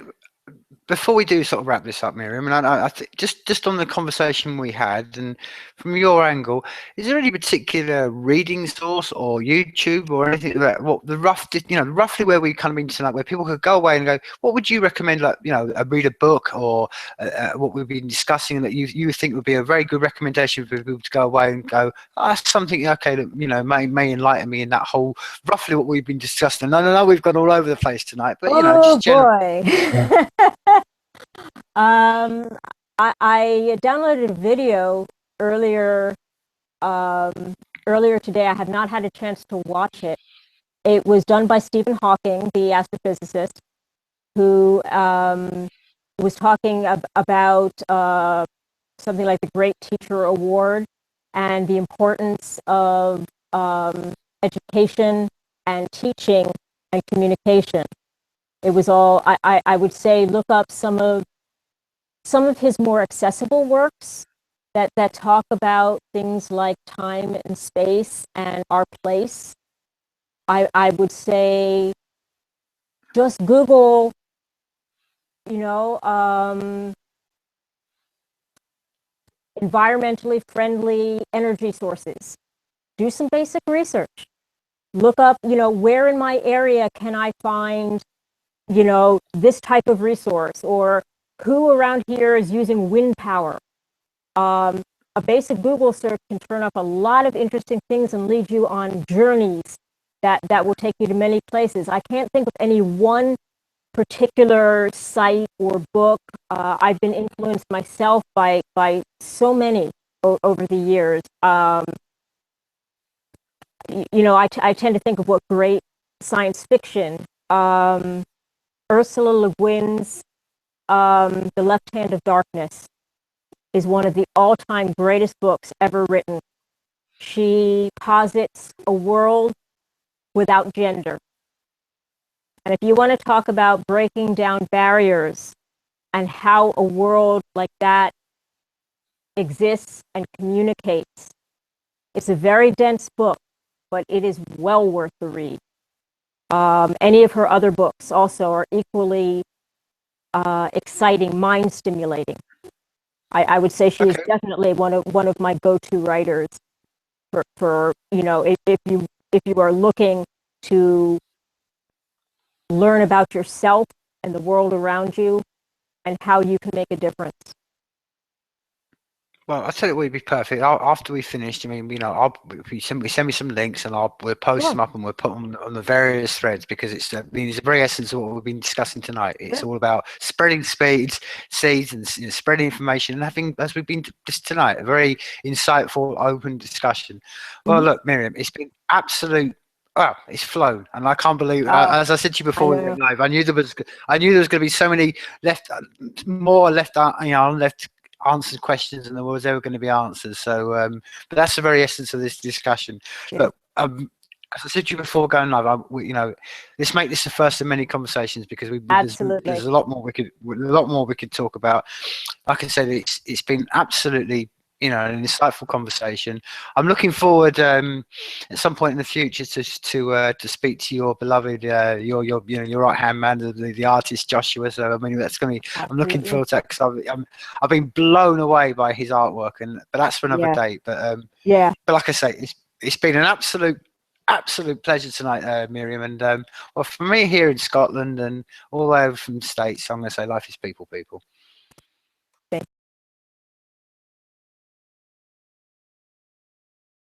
Speaker 1: before we do sort of wrap this up, Miriam, and I think just on the conversation we had, and from your angle, is there any particular reading source or YouTube or anything like that? What the rough, roughly where we kind of been tonight, where people could go away and go, what would you recommend? Like, read a book or what we've been discussing that you think would be a very good recommendation for people to go away and go, oh, that's something okay that may enlighten me in that whole roughly what we've been discussing. And I know we've gone all over the place tonight, but just generally.
Speaker 2: Boy. I downloaded a video earlier today. I have not had a chance to watch it. It was done by Stephen Hawking, the astrophysicist, who was talking about something like the Great Teacher Award and the importance of education and teaching and communication. It was all, I would say, look up some of his more accessible works that talk about things like time and space and our place. I would say just Google, environmentally friendly energy sources. Do some basic research. Look up, where in my area can I find, this type of resource, or who around here is using wind power. A basic Google search can turn up a lot of interesting things and lead you on journeys that will take you to many places. I can't think of any one particular site or book. I've been influenced myself by so many over the years. I tend to think of what great science fiction. Ursula Le Guin's The Left Hand of Darkness is one of the all-time greatest books ever written. She posits a world without gender. And if you want to talk about breaking down barriers and how a world like that exists and communicates, it's a very dense book, but it is well worth the read. Any of her other books also are equally exciting, mind-stimulating. I would say she is definitely one of my go-to writers for if you if you are looking to learn about yourself and the world around you and how you can make a difference.
Speaker 1: Well, I tell you, what would be perfect. After we finished, I mean, if you send me some links, and we'll post
Speaker 2: Sure.
Speaker 1: them up, and we'll put them on the various threads, because it's I mean, it's the very essence of what we've been discussing tonight. It's all about spreading seeds, and spreading information, and having, as we've been just tonight, a very insightful, open discussion. Well, look, Miriam, it's been absolute. Well, it's flown, and I can't believe. As I said to you before we went live, I knew there was going to be so many left, unleft answered questions and there was ever going to be answers. So, but that's the very essence of this discussion. But as I said to you before going live, let's make this the first of many conversations, because there's a lot more we could talk about. Like I said, it's been absolutely, an insightful conversation. I'm looking forward at some point in the future to speak to your beloved, your right hand man, the artist Joshua. So I mean, that's going to be. I'm looking forward to that, because I've been blown away by his artwork, but that's for another day. But but like I say, it's been an absolute pleasure tonight, Miriam. And well, for me here in Scotland and all over from the States, I'm going to say life is people.